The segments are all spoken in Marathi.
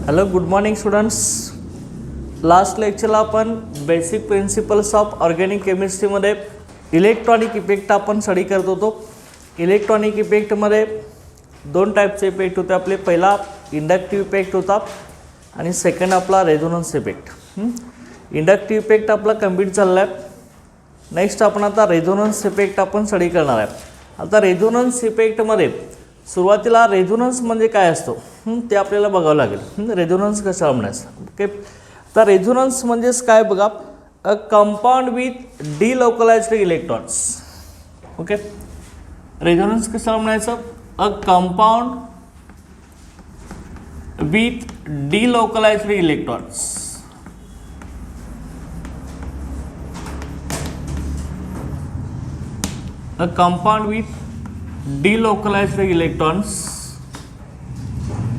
Hello good morning students. Last लेक्चरला आपण बेसिक प्रिन्सिपल्स ऑफ ऑर्गॅनिक केमिस्ट्रीमध्ये इलेक्ट्रॉनिक इफेक्ट आपण स्टडी करत होतो. इलेक्ट्रॉनिक इफेक्टमध्ये दोन टाईपचे इफेक्ट होते आपले. पहिला इंडक्टिव्ह इफेक्ट होता आणि सेकंड आपला रेझोनन्स इफेक्ट. इंडक्टिव्ह इफेक्ट आपला कंप्लीट झालेला आहे. नेक्स्ट आपण आता रेझोनन्स इफेक्ट आपण स्टडी करणार आहे. आता रेझोनन्स इफेक्टमध्ये सुरुवातीला रेझोनन्स म्हणजे काय असतो ते आपल्याला बघावं लागेल. रेझोनन्स कसा म्हणायचं. ओके, तर रेझोनन्स म्हणजेच काय बघा, a compound with delocalised electrons. Okay, resonance कसा म्हणायचं, a compound with delocalised electrons. A compound with delocalized electrons,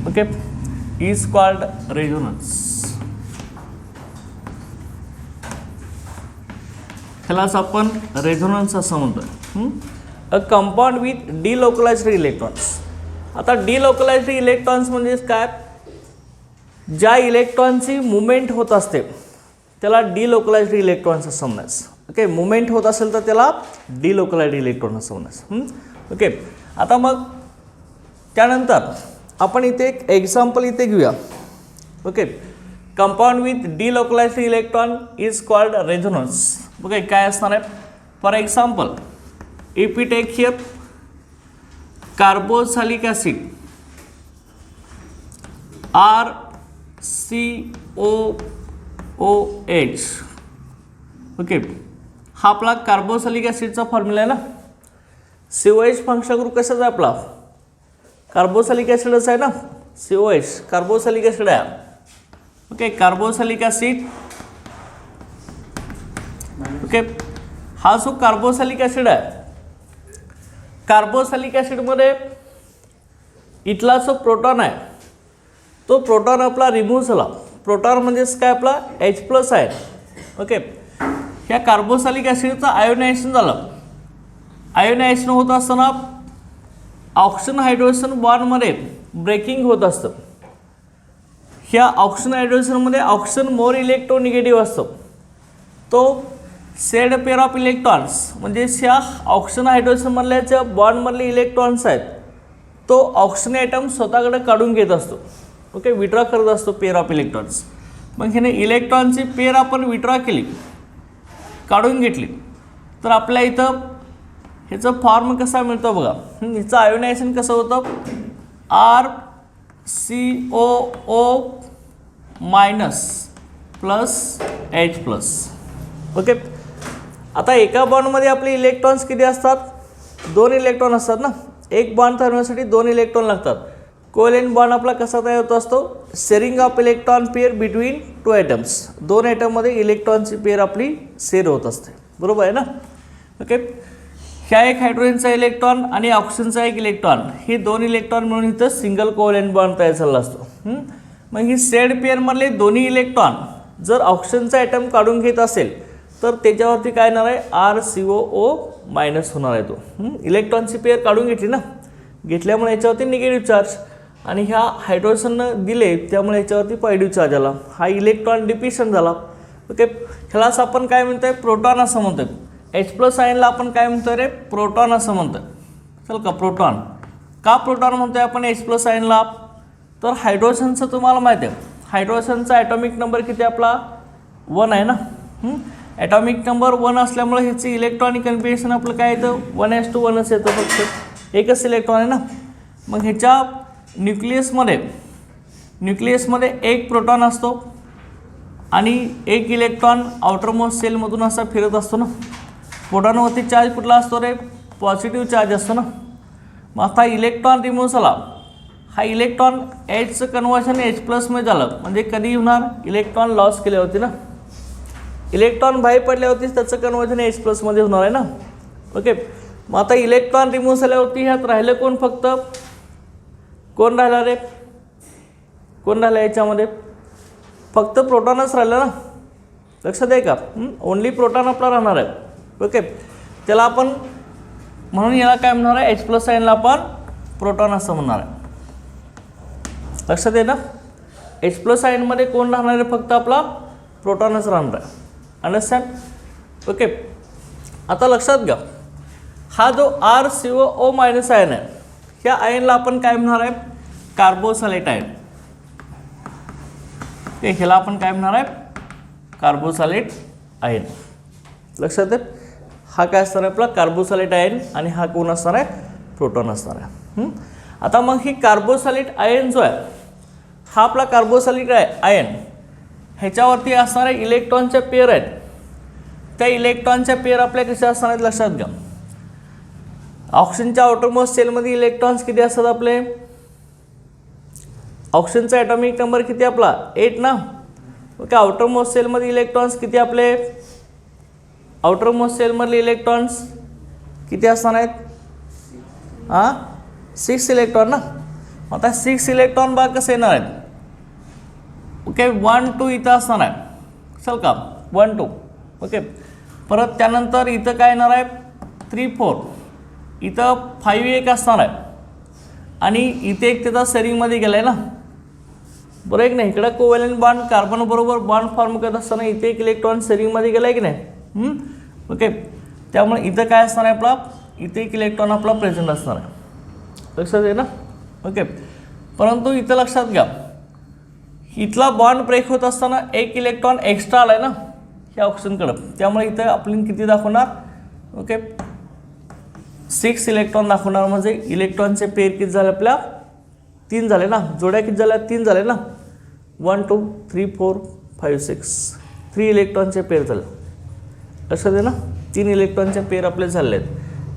okay, is called resonance. ह्यालाच आपण रेझोनन्स असं म्हणतो. A compound with delocalised electrons. आता डिलोकलाइज्ड इलेक्ट्रॉन्स म्हणजे काय, ज्या इलेक्ट्रॉनची मुवमेंट होत असते त्याला डिलोकलाइज्ड इलेक्ट्रॉन्स असं म्हणायचं. ओके, मुवमेंट होत असेल तर त्याला डिलोकलाइज्ड इलेक्ट्रॉन असं म्हणायचं. ओके, आता मग त्यानंतर आपण इथे एक एक्झाम्पल इथे घेऊया. Okay, compound with delocalised electron is called resonance. Okay, काय असणार आहे, for example if we take here carboxylic acid RCOOH. Okay, हा आपला कार्बोक्सिलिक ॲसिडचा फॉर्म्युला आहे ना. COH फंक्शन ग्रुप कशाचा आहे आपला, कार्बोक्सिलिक ॲसिडच आहे ना. COH कार्बोक्सिलिक ॲसिड आहे. Okay, carboxylic acid. ओके, हा जो कार्बोक्सिलिक ॲसिड आहे, कार्बोक्सिलिक ॲसिडमध्ये इथला जो प्रोटॉन आहे तो प्रोटॉन आपला रिमूव्ह झाला. प्रोटॉन म्हणजेच काय आपला H+ आहे. ओके, ह्या कार्बोक्सिलिक ॲसिडचं आयोनायझेशन झालं. आयोनायझेशन होत असताना ऑक्सिजन हायड्रोजन बॉन्डमध्ये ब्रेकिंग होत असतं. ह्या ऑक्सिजन हायड्रोजनमध्ये ऑक्सिजन मोर इलेक्ट्रोनिगेटिव्ह असतो. तो सेड पेअर ऑफ इलेक्ट्रॉन्स म्हणजे ह्या ऑक्सिजन हायड्रोजनमधल्या ज्या बॉन्डमधले इलेक्ट्रॉन्स आहेत तो ऑक्सिजन ॲटम स्वतःकडे काढून घेत असतो. ओके, विड्रॉ करत असतो पेअर ऑफ इलेक्ट्रॉन्स. मग ह्याने इलेक्ट्रॉनची पेअर आपण विड्रॉ केली, काढून घेतली, तर आपल्या इथं ह्याचं फॉर्म कसा मिळतो बघा. ह्याचं आयोनायझेशन कसं होतं, RCOO- ओके, आता एका बॉन्डमध्ये आपले इलेक्ट्रॉन्स किती असतात, 2 इलेक्ट्रॉन असतात ना. एक बॉन्ड तयार होण्यासाठी 2 इलेक्ट्रॉन लागतात. कोव्हॅलेंट बॉन्ड आपला कसा तयार होत असतो, sharing of electron pair between 2 atoms. 2 ॲटममध्ये इलेक्ट्रॉनची पेअर आपली शेअर होत असते. बरोबर आहे ना. ओके, ह्या एक हायड्रोजनचा इलेक्ट्रॉन आणि ऑक्सिजनचा एक इलेक्ट्रॉन, हे 2 इलेक्ट्रॉन मिळून इथं सिंगल कोव्हॅलेंट बॉन्ड तयार झाला असतो. मग ही सेड पेअरमधले दोन्ही इलेक्ट्रॉन जर ऑक्सिजनचा ॲटम काढून घेत असेल तर त्याच्यावरती काय येणार आहे, RCOO- होणार आहे. तो इलेक्ट्रॉनची पेअर काढून घेतली ना, घेतल्यामुळे याच्यावरती निगेटिव्ह चार्ज आणि ह्या हायड्रोजननं दिले त्यामुळे याच्यावरती पॉझिटिव्ह चार्ज आला. हा इलेक्ट्रॉन डिप्लिशन झाला. ओके, ह्यालाच आपण काय म्हणतोय, प्रोटॉन असं म्हणतोय. H+ आयनला आपण काय म्हणतोय रे, प्रोटॉन असं म्हणतोय. चल का प्रोटॉन का प्रोटॉन म्हणतोय आपण H+ आयनला, तर हायड्रोजनचं तुम्हाला माहिती आहे, हायड्रोजनचा ॲटॉमिक नंबर किती आपला 1 आहे ना. ॲटॉमिक नंबर 1 असल्यामुळे ह्याचं इलेक्ट्रॉनिक कन्फिगरेशन आपलं काय येतं, 1:1च येतं. फक्त एकच इलेक्ट्रॉन आहे ना. मग ह्याच्या न्यूक्लियसमध्ये एक प्रोटॉन असतो आणि एक इलेक्ट्रॉन आउटरमोस्ट सेलमधून असा फिरत असतो ना. प्रोटॉनवरती चार्ज कुठला असतो रे, पॉझिटिव्ह चार्ज असतो ना. मग आता इलेक्ट्रॉन रिमूव्ह झाला, हा इलेक्ट्रॉन Hचं कन्व्हर्शन H+ मध्ये झालं म्हणजे कधी होणार, इलेक्ट्रॉन लॉस केल्यावरती ना. इलेक्ट्रॉन बाहेर पडल्यावरती त्याचं कन्व्हर्शन H+ मध्ये होणार आहे ना. ओके, मग आता इलेक्ट्रॉन रिमूव्ह झाल्यावरती ह्यात राहिलं कोण, फक्त कोण राहिला रे, कोण राहिलं याच्यामध्ये, फक्त प्रोटॉनच राहिलं ना. लक्षात आहे का, ओनली प्रोटॉन आपला राहणार आहे. ओके, त्याला आपण म्हणून याला काय म्हणणार आहे, H+ आयनला आपण प्रोटॉन असं म्हणणार आहे. लक्षात आहे ना. H+ आयनमध्ये कोण राहणार आहे? फक्त आपला प्रोटॉनच राहणार आहे. अंडरस्टँड? ओके. आता लक्षात घ्या, हा जो RCOO- आयन आहे, ह्या आयनला आपण काय म्हणणार आहे? कार्बोसॅलेट आयन. ओके, ह्याला आपण काय म्हणणार आहे? कार्बोसॅलेट आयन. लक्षात आहे? हा काय असणार आहे? आपला कार्बोसॅलेट आयन आणि हा कोण असणार आहे? प्रोटॉन असणार आहे. आता मग ही कार्बोसॅलेट आयन जो आहे, हा आपला कार्बोसॅलेट आयन, ह्याच्यावरती असणारे इलेक्ट्रॉनच्या पेअर आहेत. त्या इलेक्ट्रॉनच्या पेअर आपल्या कशा असणार आहेत? लक्षात घ्या. ऑक्सिजनच्या आउटरमोस्ट सेलमध्ये इलेक्ट्रॉन्स किती असतात आपले? ऑक्सिजनचा ॲटॉमिक नंबर किती आपला? 8 ना. ओके. आउटरमोस्ट सेलमध्ये इलेक्ट्रॉन्स किती आपले? आउटरमोस्ट सेलमधले इलेक्ट्रॉन्स किती असणार आहेत? 6 इलेक्ट्रॉन ना. आता 6 इलेक्ट्रॉन बघा कसे येणार आहेत? ओके, 1 2 इथं असणार आहे. चल का 1 2. ओके. परत त्यानंतर इथं काय येणार आहे? 3 4. इथं 5 एक असणार आहे आणि इथे एक त्याचा सेरिंगमध्ये गेला आहे ना, बरोबर आहे की नाही? इकडं कोव्हॅलेंट बॉन्ड कार्बन बरोबर बॉन्ड फॉर्म करत असताना इथे एक इलेक्ट्रॉन सेरिंगमध्ये गेला आहे की नाही? ओके. त्यामुळे इथं काय असणार आहे आपला? इथे एक इलेक्ट्रॉन आपला प्रेझेंट असणार आहे. लक्षात आहे ना? ओके. परंतु इथं लक्षात घ्या, इथला बॉन्ड ब्रेक होत असताना एक इलेक्ट्रॉन एक्स्ट्रा आला आहे ना ह्या ऑक्सिजनकडं, त्यामुळे इथं आपण किती दाखवणार? ओके, 6 इलेक्ट्रॉन दाखवणार. म्हणजे इलेक्ट्रॉनचे पेअर किती झाले आपल्या? 3 झाले ना. जोड्या किती झाल्या? 3 झाले ना. 1 2 3 4 5 6. 3 इलेक्ट्रॉनचे पेअर झाले. लक्षात आहे ना? 3 इलेक्ट्रॉनचे पेअर आपले झाले आहेत.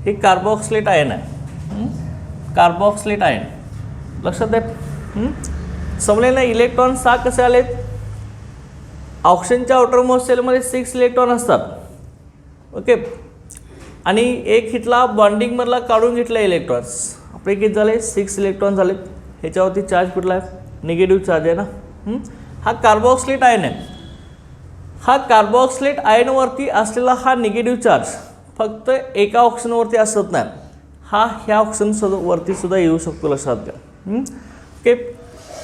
हे कार्बोक्सिलेट आयन आहे. Carboxylate ion. लक्षात आहे? समजले ना? इलेक्ट्रॉन 6 कसे आलेत? ऑक्सिजनच्या आउटरमोस्ट सेलमध्ये 6 इलेक्ट्रॉन असतात. ओके. आणि एक इथला बॉन्डिंगमधला काढून घेतला इलेक्ट्रॉन्स. आपले किती झाले? 6 इलेक्ट्रॉन झालेत. ह्याच्यावरती चार्ज कुठला आहे? निगेटिव्ह चार्ज आहे ना. हा कार्बोक्सिलेट आयन आहे. हा कार्बोक्सिलेट आयनवरती असलेला हा निगेटिव्ह चार्ज फक्त एका ऑक्सिजनवरती असत नाही, हा ह्या ऑक्सिजनवरती सुद्धा येऊ शकतो. लक्षात घ्या. ओके.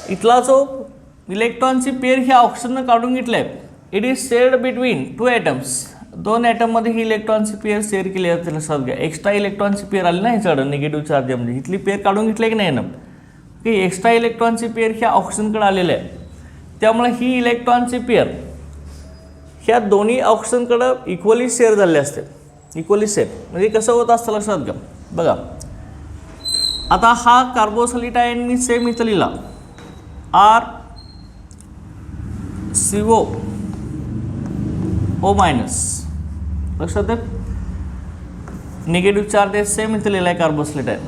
इथला जो इलेक्ट्रॉनची पेअर ह्या ऑक्सिजननं काढून घेतलं आहे, it is shared between 2 atoms. 2 ॲटममध्ये ही इलेक्ट्रॉनची पेअर शेअर केली जाते. लक्षात घ्या. एक्स्ट्रा इलेक्ट्रॉनची पेअर आली ना ह्याच्याकडं निगेटिव्ह चार्ज, म्हणजे इथली पेअर काढून घेतली की नाही ना. ओके. एक्स्ट्रा इलेक्ट्रॉनची पेअर ह्या ऑक्सिजनकडे आलेलं आहे. त्यामुळे ही इलेक्ट्रॉनची पेअर ह्या दोन्ही ऑक्सिजनकडं इक्वली शेअर झाले असते. इक्वली शेअर म्हणजे कसं होत असतं? लक्षात घ्या. बघा, आता हा कार्बोसॅलेट आयन मी सेम इथं लिहिला, RCOO-. लक्षात आहे? निगेटिव्ह चार्ज आहे, सेम इथं लिहिला आहे कार्बोसॅलेट आयन.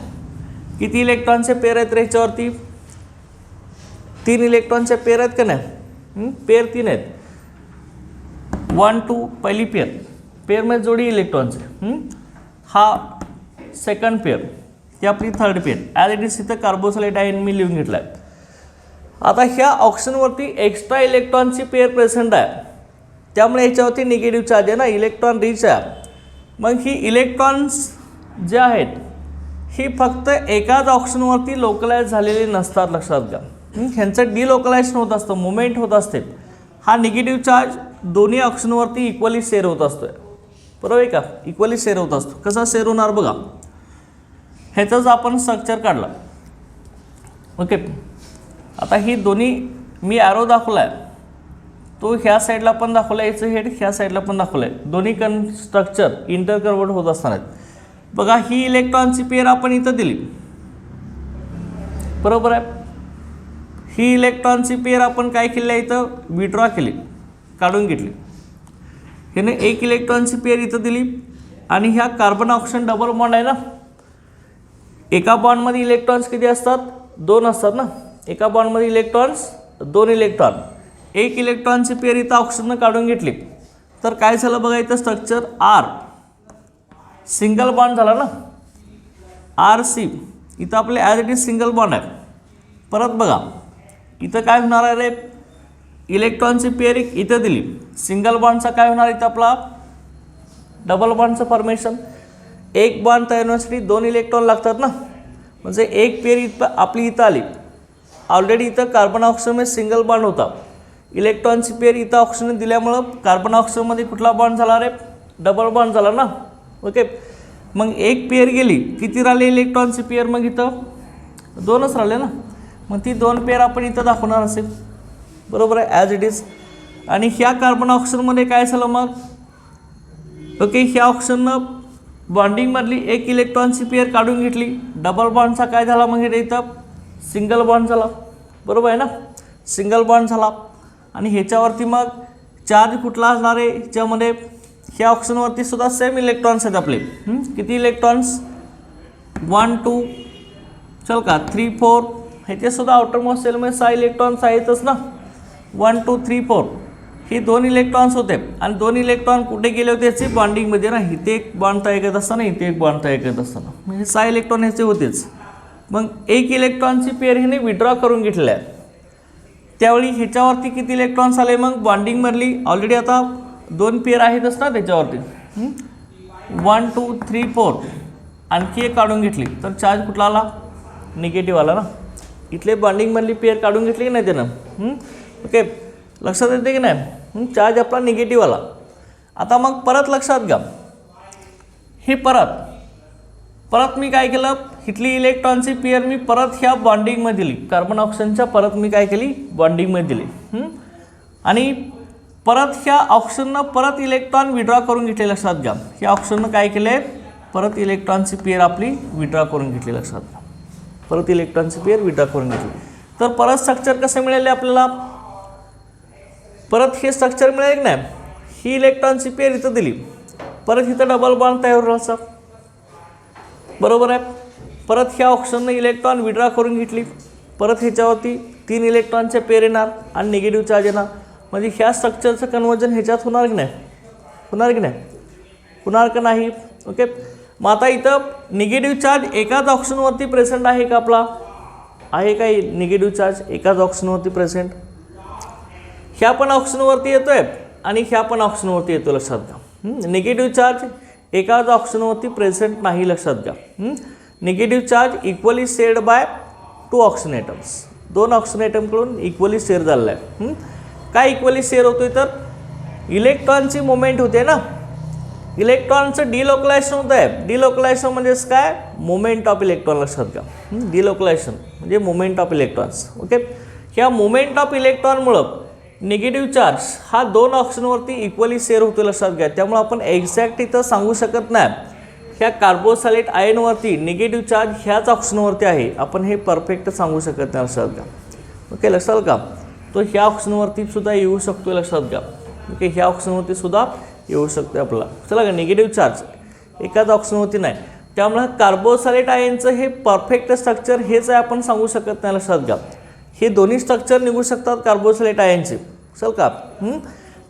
किती इलेक्ट्रॉनचे पेअर आहेत रे ह्याच्यावरती? 3 इलेक्ट्रॉनचे पेअर आहेत का नाही? पेअर 3 आहेत. 1 2 पहिली पेअर, पेअरमध्ये जोडी इलेक्ट्रॉनचे. हा सेकंड पेअर, ही आपली third pair. As it is इथं कार्बोसॅलेट आयन मी लिहून घेतला आहे. आता ह्या ऑक्सिजनवरती एक्स्ट्रा इलेक्ट्रॉनची पेअर प्रेझेंट आहे, त्यामुळे ह्याच्यावरती निगेटिव्ह चार्ज आहे ना, इलेक्ट्रॉन रिच आहे. मग ही इलेक्ट्रॉन्स जे आहेत ही फक्त एकाच ऑक्सिजनवरती लोकलाइज झालेली नसतात. लक्षात घ्या. ह्यांचं डिलोकलायझेशन होत असतं, मुवमेंट होत असते. हा निगेटिव्ह चार्ज दोन्ही ऑक्सिजनवरती इक्वली शेअर होत असतो. बरोबर आहे का? इक्वली शेअर होत असतो. कसा शेअर होणार बघा, ह्याचंच आपण स्ट्रक्चर काढलं. ओके. आता ही दोन्ही मी ॲरो दाखवला आहे, तो ह्या साईडला पण दाखवला आहे, याचं हेड ह्या साईडला पण दाखवलं आहे. दोन्ही स्ट्रक्चर इंटरकन्वर्ट होत असणार आहेत. बघा, ही इलेक्ट्रॉनची पेअर आपण इथं दिली, बरोबर आहे. ही इलेक्ट्रॉनची पेअर आपण काय केली आहे? इथं विड्रॉ केली, काढून घेतली. ह्याने एक इलेक्ट्रॉनची पेअर इथं दिली आणि ह्या कार्बन ऑक्सिजन डबल बॉन्ड आहे ना, एका बॉन्डमध्ये इलेक्ट्रॉन्स किती असतात? 2 असतात ना. एका बॉन्डमध्ये इलेक्ट्रॉन्स 2 इलेक्ट्रॉन. एक इलेक्ट्रॉनची पेअर इथं ऑक्सिजननं काढून घेतली, तर काय झालं बघा, इथं स्ट्रक्चर R सिंगल बॉन्ड झाला ना, RC. इथं आपले as it is single bond आहे. परत बघा, इथं काय होणार आहे रे? इलेक्ट्रॉनची पेअर एक इथं दिली, सिंगल बॉन्डचा काय होणार इथं आपला? डबल बॉन्डचं फॉर्मेशन. एक बॉन्ड तयार होण्यासाठी 2 इलेक्ट्रॉन लागतात ना, म्हणजे एक पेअर इथं आपली इथं आली, ऑलरेडी इथं कार्बन ऑक्सिजनमध्ये सिंगल बॉन्ड होता, इलेक्ट्रॉनची पेअर इथं ऑक्सिजन दिल्यामुळं कार्बन ऑक्सिजनमध्ये कुठला बॉन्ड झाला रे, डबल बॉन्ड झाला ना. ओके, मग एक पेअर गेली, किती राहिले इलेक्ट्रॉनची पेअर, मग इथं दोनच राहिले ना. मग ती दोन पेअर आपण इथं दाखवणार असेल, बरोबर आहे, ॲज इट इज. आणि ह्या कार्बन ऑक्सिजनमध्ये काय झालं मग, ओके, ह्या ऑक्सिजननं बॉन्डिंगमधली एक इलेक्ट्रॉनची पेअर काढून घेतली, डबल बॉन्डचा काय झाला, मग हे इथं सिंगल बॉन्ड झाला, बरोबर आहे ना, सिंगल बॉन्ड झाला. आणि ह्याच्यावरती मग चार्ज कुठला असणार आहे, ह्याच्यामध्ये ह्या ऑक्सिजनवरती सुद्धा सेम इलेक्ट्रॉन्स आहेत आपले. किती इलेक्ट्रॉन्स, 1 2 चल का 3 4, ह्याचे सुद्धा आउटरमोस्ट सेलमध्ये 6 इलेक्ट्रॉन्स आहेतच ना, 1 2 3 4. हे 2 इलेक्ट्रॉन्स होते आणि 2 इलेक्ट्रॉन कुठे गेले होते, याचे बॉन्डिंगमध्ये ना, इथे एक बॉन्ड तयार करत असताना इथे एक बॉन्ड तयार करत असताना, म्हणजे 6 इलेक्ट्रॉन ह्याचे होतेच. मग एक इलेक्ट्रॉनची पेअर ह्याने विड्रॉ करून घेतलेलं आहे, त्यावेळी ह्याच्यावरती किती इलेक्ट्रॉन्स आले, मग बॉन्डिंगमधली ऑलरेडी आता 2 पेअर आहेतच ना त्याच्यावरती, 1 2 3 4, आणखी एक काढून घेतली तर चार्ज कुठला आला, निगेटिव्ह आला ना. इथले बॉन्डिंगमधली पेअर काढून घेतली की नाही त्यानं, ओके, लक्षात येते की नाही, चार्ज आपला निगेटिव्ह आला. आता मग परत लक्षात घ्या, हे परत मी काय केलं, इथली इलेक्ट्रॉनची पेअर मी परत ह्या बॉन्डिंगमध्ये दिली, कार्बन ऑक्सिजनच्या परत मी काय केली, बॉन्डिंगमध्ये दिली. आणि परत ह्या ऑक्सिजननं परत इलेक्ट्रॉन विड्रॉ करून घेतले, लक्षात घ्या. ह्या ऑक्सिजननं काय केले, परत इलेक्ट्रॉनची पेअर आपली विड्रॉ करून घेतली, लक्षात घ्या, परत इलेक्ट्रॉनची पेअर विड्रॉ करून घेतली. तर परत स्ट्रक्चर कसं मिळाले आपल्याला, परत हे स्ट्रक्चर मिळेल की नाही, ही इलेक्ट्रॉनची पेअर इथं दिली, परत इथं डबल बॉन्ड तयार होईल, बरोबर आहे. परत ह्या ऑक्सिजननं इलेक्ट्रॉन विड्रॉ करून घेतली, परत ह्याच्यावरती 3 इलेक्ट्रॉनच्या पेअर येणार आणि निगेटिव्ह चार्ज येणार, म्हणजे ह्या स्ट्रक्चरचं कन्वर्जन ह्याच्यात होणार की नाही, होणार का नाही. ओके, मग आता इथं निगेटिव्ह चार्ज एकाच ऑक्सिजनवरती प्रेझेंट आहे का, आपला आहे का निगेटिव्ह चार्ज एकाच ऑक्सिजनवरती प्रेझेंट, ह्या पण ऑक्सिजनवरती येतोय आणि ह्या पण ऑक्सिजनवरती येतो, लक्षात घ्या. निगेटिव्ह चार्ज एकाच ऑक्सिजनवरती प्रेझेंट नाही, लक्षात घ्या. Negative charge equally shared by 2 oxygen atoms, 2 oxygen ॲटमकडून इक्वली शेअर झालेला आहे. काय इक्वली शेअर होतोय, तर इलेक्ट्रॉनची मुवमेंट होते ना, इलेक्ट्रॉनचं डिलोकलायझेशन होत आहे. डिलोकलायझेशन म्हणजेच काय, मुवमेंट ऑफ इलेक्ट्रॉन, लक्षात घ्या. डिलोकलायझेशन म्हणजे मुवमेंट ऑफ इलेक्ट्रॉन्स. ओके, ह्या मुवमेंट ऑफ इलेक्ट्रॉनमुळं निगेटिव्ह चार्ज हा 2 ऑक्सिजनवरती इक्वली शेअर होतो, लक्षात घ्या. त्यामुळे आपण एक्झॅक्ट इथं सांगू शकत नाही ह्या कार्बोसॅलेट आयनवरती निगेटिव्ह चार्ज ह्याच ऑक्सिजनवरती आहे, आपण हे परफेक्ट सांगू शकत नाही, लक्षात घ्या. ओके, लक्षात घ्या, तो ह्या ऑक्सिजनवरती सुद्धा येऊ शकतो, लक्षात घ्या. ओके, ह्या ऑक्सिजनवरती सुद्धा येऊ शकतो आपला, चला का, निगेटिव्ह चार्ज एकाच ऑक्सिजनवरती नाही, त्यामुळे कार्बोसॅलेट आयनचं हे परफेक्ट स्ट्रक्चर हेच आहे, आपण सांगू शकत नाही, लक्षात घ्या. हे दोन्ही स्ट्रक्चर निघू शकतात कार्बोसॅलेट आयनचे, चल का.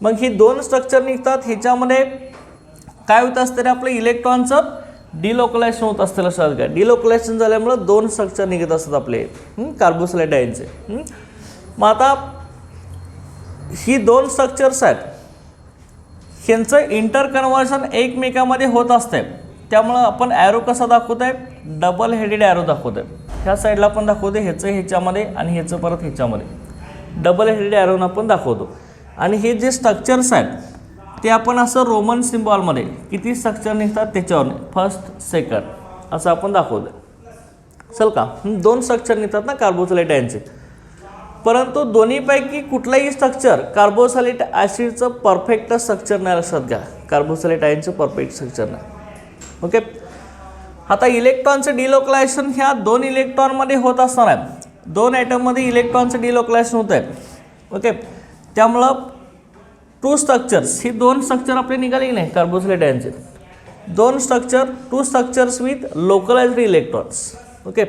मग ही 2 स्ट्रक्चर निघतात, ह्याच्यामध्ये काय होत असतं रे, आपलं इलेक्ट्रॉनचं डिलोकलायझेशन होत असतं, लक्षात घ्या. डिलोकलायझेशन झाल्यामुळं 2 स्ट्रक्चर निघत असतात आपले कार्बोसॅलेट आयनचे. मग आता ही 2 स्ट्रक्चर्स आहेत, ह्यांचं इंटर कन्व्हर्शन एकमेकामध्ये होत असते, त्यामुळं आपण ॲरो कसा दाखवत आहे, डबल हेडेड ॲरो दाखवत आहे. ह्या साईडला आपण दाखवतो ह्याचं ह्याच्यामध्ये आणि ह्याचं परत ह्याच्यामध्ये, डबल हेडेड ॲरोनं आपण दाखवतो. आणि हे जे स्ट्रक्चर्स आहेत ते आपण असं रोमन सिम्बॉलमध्ये किती स्ट्रक्चर निघतात त्याच्यावर, फर्स्ट सेकंड असं आपण दाखवतो, चल का. 2 स्ट्रक्चर निघतात ना कार्बोसॅलेट आयनचे, परंतु दोन्हीपैकी कुठलंही स्ट्रक्चर कार्बोसॅलिक ॲसिडचं परफेक्ट स्ट्रक्चर नाही, लक्षात घ्या. कार्बोसॅलिक आयनचं परफेक्ट स्ट्रक्चर नाही. ओके, आता इलेक्ट्रॉनचं डिलोकलायझेशन ह्या 2 इलेक्ट्रॉनमध्ये होत असणार आहे, 2 ॲटममध्ये इलेक्ट्रॉनचं डिलोकलायझेशन होत आहे. ओके, त्यामुळं 2 स्ट्रक्चर्स, ही 2 स्ट्रक्चर आपले निघाले की नाही कार्बोसॅलिक आयनचे, 2 structure, 2 structures with localised electrons. Okay,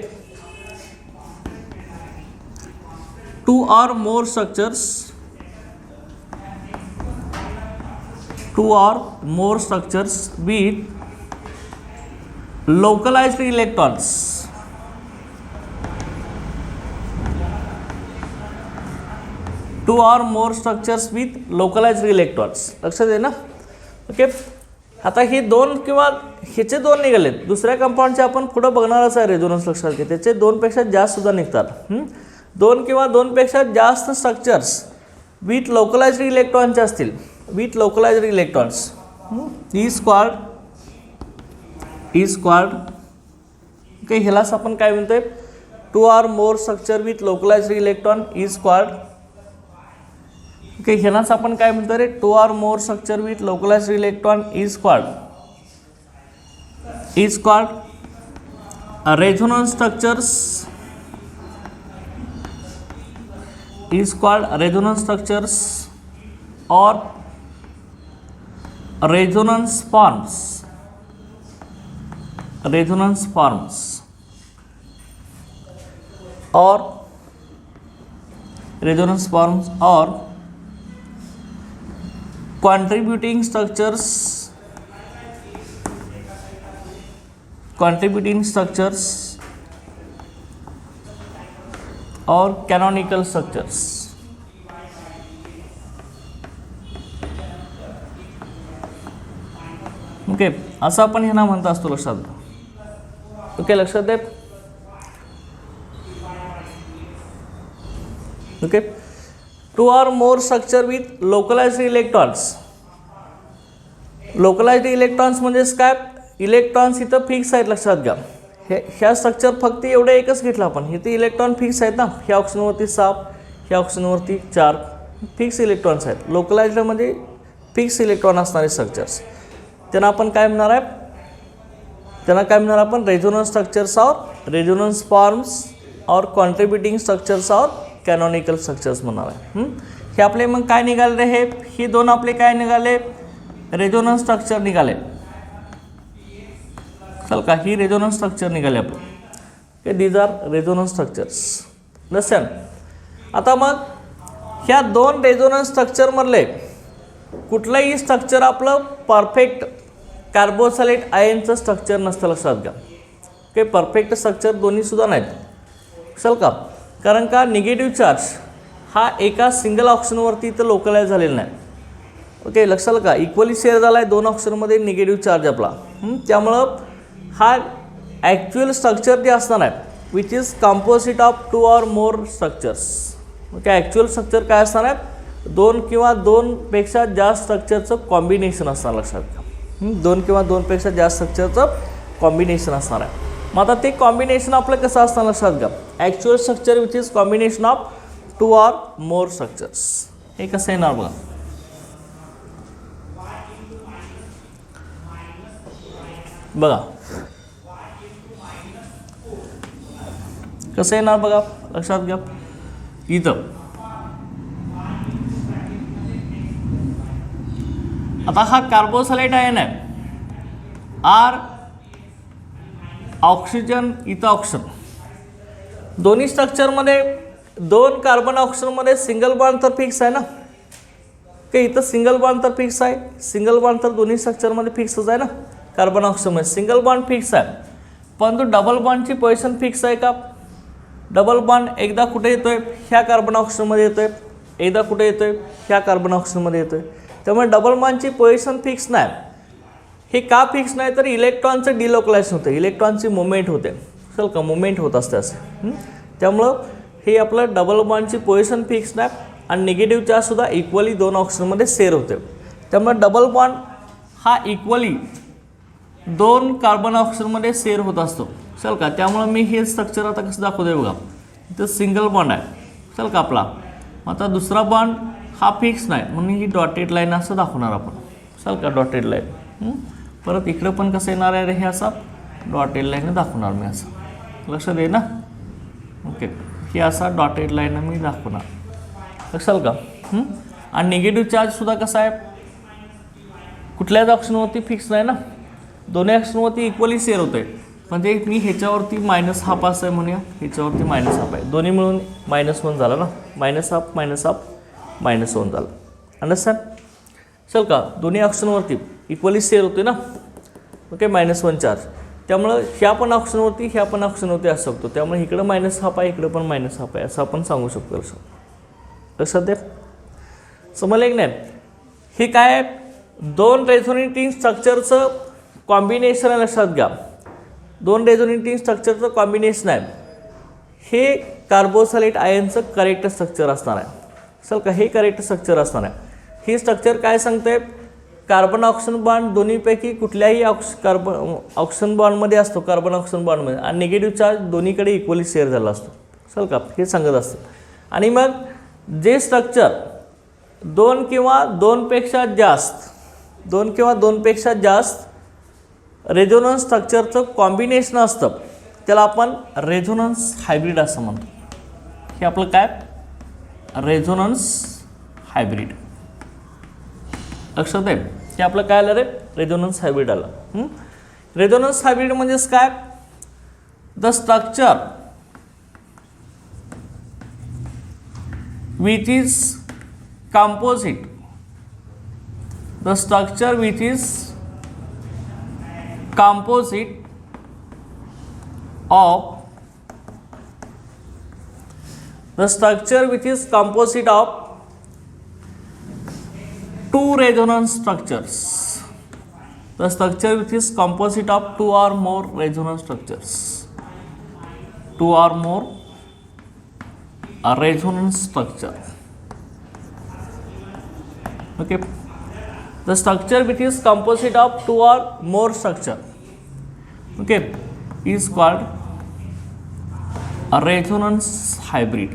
2 or more structures, 2 or more structures with localized electrons. Two or more structures with localized electrons. लक्षात आहे ना. ओके, आता हे 2 किंवा ह्याचे 2 निघालेत, दुसऱ्या कंपाऊंडचे आपण पुढं बघणारच आहे रेझोनन्स, लक्षात घ्या. त्याचे 2 पेक्षा जास्त सुद्धा निघतात. दोन किंवा दोनपेक्षा जास्त स्ट्रक्चर्स विथ लोकलाइज्ड इलेक्ट्रॉनचे असतील, with localised electrons is called okay, ह्यालाच आपण काय म्हणतोय, 2 or more structure with localised electron is called okay, ह्यालाच आपण काय म्हणतो रे, 2 or more structure with localised electron is called resonance structures is called resonance structures or resonance forms or contributing structures or canonical structures. Okay, असं आपण ह्यांना म्हणत असतो, लक्षात घ्या. ओके, लक्षात दे. Okay, 2 or more structure with localised electrons. Localised electrons म्हणजेच काय, इलेक्ट्रॉन्स इथं फिक्स आहेत, लक्षात घ्या. ह्या स्ट्रक्चर फक्त एवढं एकच घेतलं आपण, इथे इलेक्ट्रॉन फिक्स आहेत ना, ह्या ऑप्शनवरती 7, ह्या ऑप्शनवरती 4 फिक्स इलेक्ट्रॉन्स आहेत. लोकलाइज्डमध्ये फिक्स इलेक्ट्रॉन असणारे स्ट्रक्चर्स, त्यांना आपण काय म्हणणार आहे, आपण रेझोनन्स स्ट्रक्चर्स और रेझोनन्स फॉर्म्स और कॉन्ट्रीब्युटिंग स्ट्रक्चर्स और कॅनॉनिकल स्ट्रक्चर्स म्हणणार आहे. हे आपले मग काय निघाले, हे दोन आपले काय निघाले, रेझोनन्स स्ट्रक्चर निघाले. चल का, ही रेझोनन्स स्ट्रक्चर निघाले आपले. These are resonance structures. लक्षात. आता मग ह्या दोन रेझोनन्स स्ट्रक्चरमधले कुठलंही स्ट्रक्चर आपलं परफेक्ट कार्बोक्सिलेट आयनचं स्ट्रक्चर नसतं, लक्षात घ्या. ओके, परफेक्ट स्ट्रक्चर दोन्हीसुद्धा नाहीत. चल का, कारण का निगेटिव्ह चार्ज हा एका सिंगल ऑप्शनवरती इथं लोकलाइज झालेला नाही. ओके, लक्षात का, इक्वली शेअर झाला आहे दोन ऑप्शनमध्ये निगेटिव्ह चार्ज आपला. त्यामुळं हा ॲक्च्युअल स्ट्रक्चर जे असणार आहे which is composite of 2 or more structures. Okay, actual structure काय असणार आहे, 2 किंवा 2पेक्षा जास्त स्ट्रक्चरचं कॉम्बिनेशन असणार, लक्षात घ्या. 2 किंवा 2पेक्षा जास्त स्ट्रक्चरचं कॉम्बिनेशन असणार आहे. मग आता ते कॉम्बिनेशन आपलं कसं असणार, लक्षात घ्या. Actual structure which is combination of 2 or more structures. हे कसं येणार बघा, कसं येणार बघा, लक्षात घ्या. इथं आता हा कार्बोक्सिलेट आयन आहे, आर ऑक्सिजन, इथं ऑक्सिजन. दोन्ही स्ट्रक्चरमध्ये 2 कार्बन ऑक्सिजनमध्ये सिंगल बॉन्ड तर फिक्स आहे ना. ओके, इथं सिंगल बॉन्ड तर फिक्स आहे, सिंगल बॉन्ड तर दोन्ही स्ट्रक्चरमध्ये फिक्सच आहे ना. कार्बन ऑक्सिजनमध्ये सिंगल बॉन्ड फिक्स आहे, परंतु डबल बॉन्डची पोझिशन फिक्स आहे का. डबल बॉन्ड एकदा कुठे येतोय, ह्या कार्बन ऑक्सिजनमध्ये येतोय, एकदा कुठे येतोय, ह्या कार्बन ऑक्सिजनमध्ये येतोय. त्यामुळे डबल बॉन्डची पोझिशन फिक्स नाही. हे का फिक्स नाही, तर इलेक्ट्रॉनचं डिलोकलाइज होतं, इलेक्ट्रॉनची मुवमेंट होते. चल का, मुवमेंट होत असते असं. त्यामुळं हे आपलं डबल बॉन्डची पोझिशन फिक्स नाही आणि निगेटिव्ह चार्जसुद्धा इक्वली 2 ऑक्सिजनमध्ये शेअर होते. त्यामुळे डबल बॉन्ड हा इक्वली 2 कार्बन ऑक्सिजनमध्ये शेअर होत असतो. चल का, त्यामुळं मी हे स्ट्रक्चर आता कसं दाखवतोय बघा. इथं सिंगल बॉन्ड आहे, चल का आपला. आता दुसरा बॉन्ड हा फिक्स नाही, म्हणून ही डॉटेड लाईन असं दाखवणार आपण. चल का, डॉटेड लाईन. परत इकडं पण कसं येणार आहे, हे असा डॉटेड लाईन दाखवणार मी असं, लक्षात दे ना. ओके, हे असा डॉटेड लाईन मी दाखवणार, लक्षात का. आणि निगेटिव्ह चार्जसुद्धा कसा आहे, कुठल्याच ऑप्शनवरती फिक्स नाही ना, दोन्ही ऑप्शनवरती इक्वली शेअर होतं आहे. पण ते मी ह्याच्यावरती -½ असं आहे म्हणूया, ह्याच्यावरती -½ आहे, दोन्ही मिळून -1 झालं ना. -½ -1 झालं. अंडरस्टँड. चल का, दोन्ही ऑप्शनवरती इक्वली शेअर होते ना. Okay, -1 charge. त्यामुळं ह्या पण ऑप्शनवरती, ह्या पण ऑप्शनवरती असू शकतो. त्यामुळे इकडं -½ आहे, इकडं पण -½ आहे, असं आपण सांगू शकतो. लक्षात दे, समजलं की नाही. हे काय, 2 रेझोनेटिंग स्ट्रक्चरचं कॉम्बिनेशन आहे, लक्षात घ्या. 2 रेझोनेटिंग स्ट्रक्चरचं कॉम्बिनेशन आहे. हे कार्बोक्सिलेट आयनचं करेक्ट स्ट्रक्चर असणार आहे. चल का हे करेक्ट स्ट्रक्चर असणार आहे. ही स्ट्रक्चर काय सांगते, कार्बन ऑक्सिजन बॉन्ड दोन्हीपैकी कुठल्याही ऑक्सिजन बॉन्डमध्ये असतो, कार्बन ऑक्सिजन बॉन्डमध्ये, आणि निगेटिव्ह चार्ज दोन्हीकडे इक्वली शेअर झाला असतो. चल का हे सांगत असतं. आणि मग जे स्ट्रक्चर दोन किंवा दोनपेक्षा जास्त रेझोनन्स स्ट्रक्चरचं कॉम्बिनेशन असतं त्याला आपण रेझोनन्स हायब्रिड असं म्हणतो. हे आपलं काय, रेझोनन्स हायब्रिड. लक्षात आहे, हे आपलं काय आलं रे, रेझोनन्स हायब्रिड आलं. रेझोनन्स हायब्रिड म्हणजेच काय, the structure which is composite, the structure which is composite of two resonance structures, the structure which is composite of two or more resonance structures, two or more a resonance structure. Okay, the structure which is composite of two or more structure, okay, is called a resonance hybrid.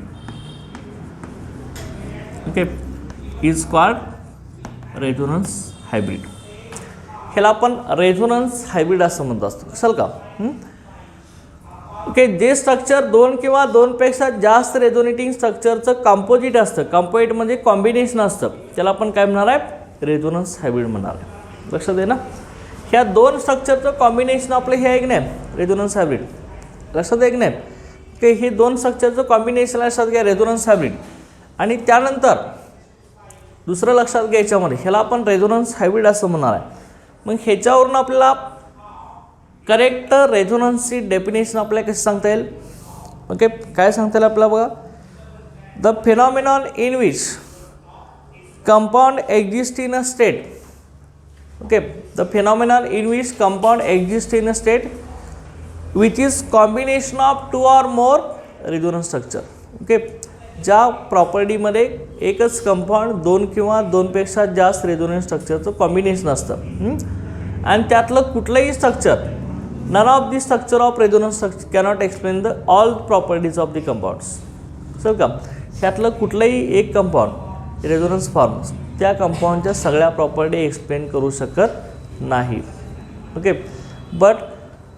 Okay, is called resonance hybrid. ह्याला आपण रेझोनन्स हायब्रिड असं म्हणत असतो. कशाल का, ओके, जे स्ट्रक्चर दोन किंवा दोनपेक्षा जास्त रेझोनेटिंग स्ट्रक्चरचं कंपोजिट असतं, कंपोजिट म्हणजे कॉम्बिनेशन असतं, त्याला आपण काय म्हणणार आहे, रेझोनन्स हायब्रिड म्हणणार आहे. लक्षात आहे ना, ह्या दोन स्ट्रक्चरचं कॉम्बिनेशन आपलं हे आहे की नाही, रेझोनन्स हायब्रिड. लक्षात आहे की नाही, की हे दोन स्ट्रक्चरचं कॉम्बिनेशन लक्षात घ्या, रेझोनन्स हायब्रिड. आणि त्यानंतर दुसरं लक्षात घ्यायच्यामध्ये ह्याला आपण रेझोनन्स हायब्रिड असं म्हणणार आहे. मग ह्याच्यावरून आपल्याला करेक्ट रेझोनन्सची डेफिनेशन आपल्याला कशी सांगता येईल. ओके, काय सांगता येईल आपल्याला बघा, the phenomenon in which compound exist in a state. Okay, the phenomenon in which compound exist in a state which is combination of two or more resonance structure. Okay, ज्या प्रॉपर्टीमध्ये एकच कंपाऊंड दोन किंवा दोनपेक्षा जास्त रेझोनन्स स्ट्रक्चरचं कॉम्बिनेशन असतं, आणि त्यातलं कुठलंही structure, none of the structure of resonance structure cannot explain the all properties of the compounds. Sir का, ह्यातलं कुठलंही एक कंपाऊंड रेझोनन्स फॉर्म्स त्या कंपाऊंडच्या सगळ्या प्रॉपर्टी एक्सप्लेन करू शकत नाही. Okay, but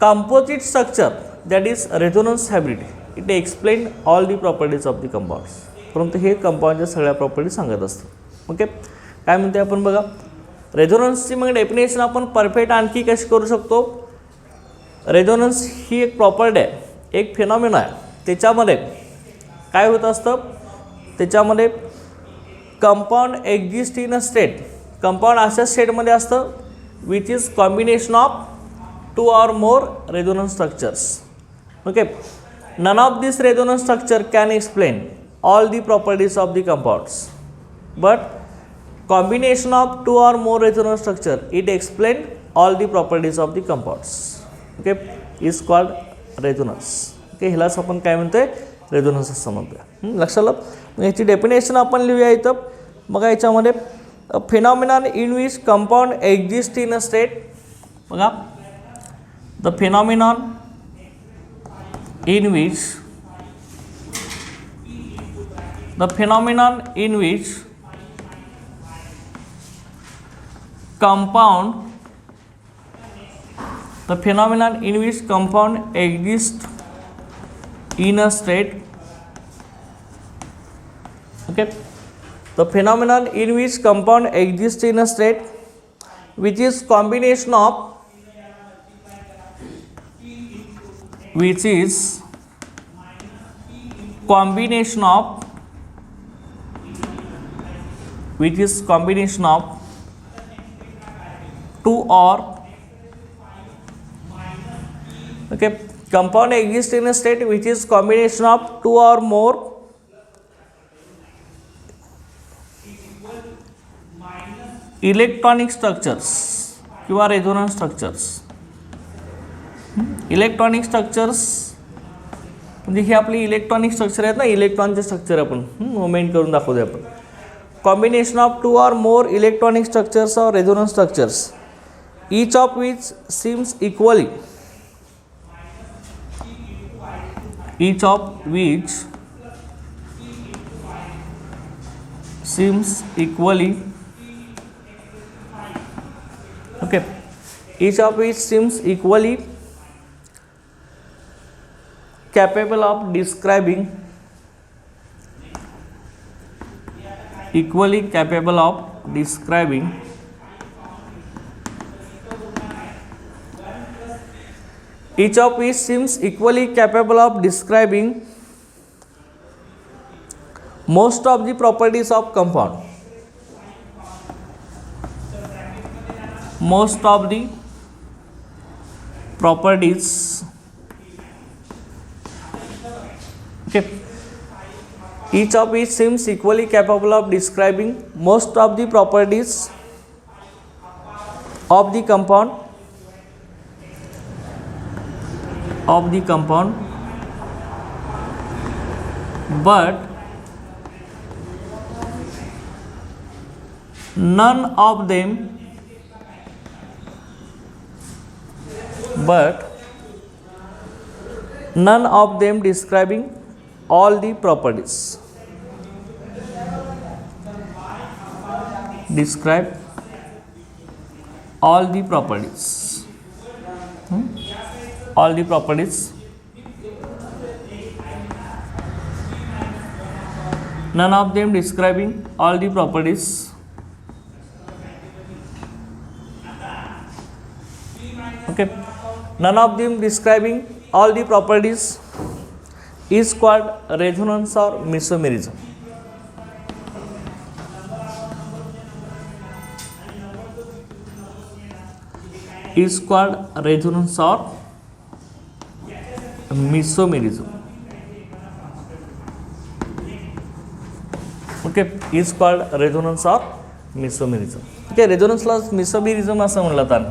composite structure that is resonance hybrid it explain all the properties of the compounds. परंतु हे कंपाऊंडच्या सगळ्या प्रॉपर्टी सांगत असतं. ओके, काय म्हणते आपण बघा, रेझोनन्सची मग डेफिनेशन आपण परफेक्ट आणखी कशी करू शकतो. रेझोनन्स ही एक प्रॉपर्टी आहे, एक फिनॉमिना आहे. त्याच्यामध्ये काय होत असतं, त्याच्यामध्ये compound exist in a state, compound अशा स्टेटमध्ये असतं which is combination of two or more resonance structures. Okay, none of this resonance structure can explain all the properties of the compounds, but combination of two or more resonance structure it explain all the properties of the compounds. Okay, is called resonance. Okay, ह्यालाच आपण काय म्हणतोय, रेझोनन्स असं म्हणतोय. लक्षात आलं. मग याची डेफिनेशन आपण लिहूया इथं. बघा याच्यामध्ये phenomenon in which compound exist in a state. बघा, the phenomenon in which compound, the phenomenon in which compound exist in a state. Okay, the phenomenon in which compound exist in a state which is combination of two or okay, compound exist in a state which is combination of two or more electronic structures किंवा resonance structures. Electronic structures म्हणजे ही आपली इलेक्ट्रॉनिक स्ट्रक्चर आहेत ना, इलेक्ट्रॉनचे स्ट्रक्चर आपण मुवमेंट करून दाखवतो आपण. Combination of two or more electronic structures और resonance structures each of which seems equally each of which seems equally okay each of which seems equally capable of describing each of which seems equally capable of describing most of the properties of compound. Most of the properties. Okay. Each of which seems equally capable of describing most of the properties of the compound. But none of them describing all the properties. Describe all the properties. All the properties. None of them describing all the properties. Okay. None of them describing all the properties is called resonance or mesomerism. Is called resonance or mesomerism. Okay, is called resonance or mesomerism. Okay, resonance ला mesomerism असं म्हणलं तर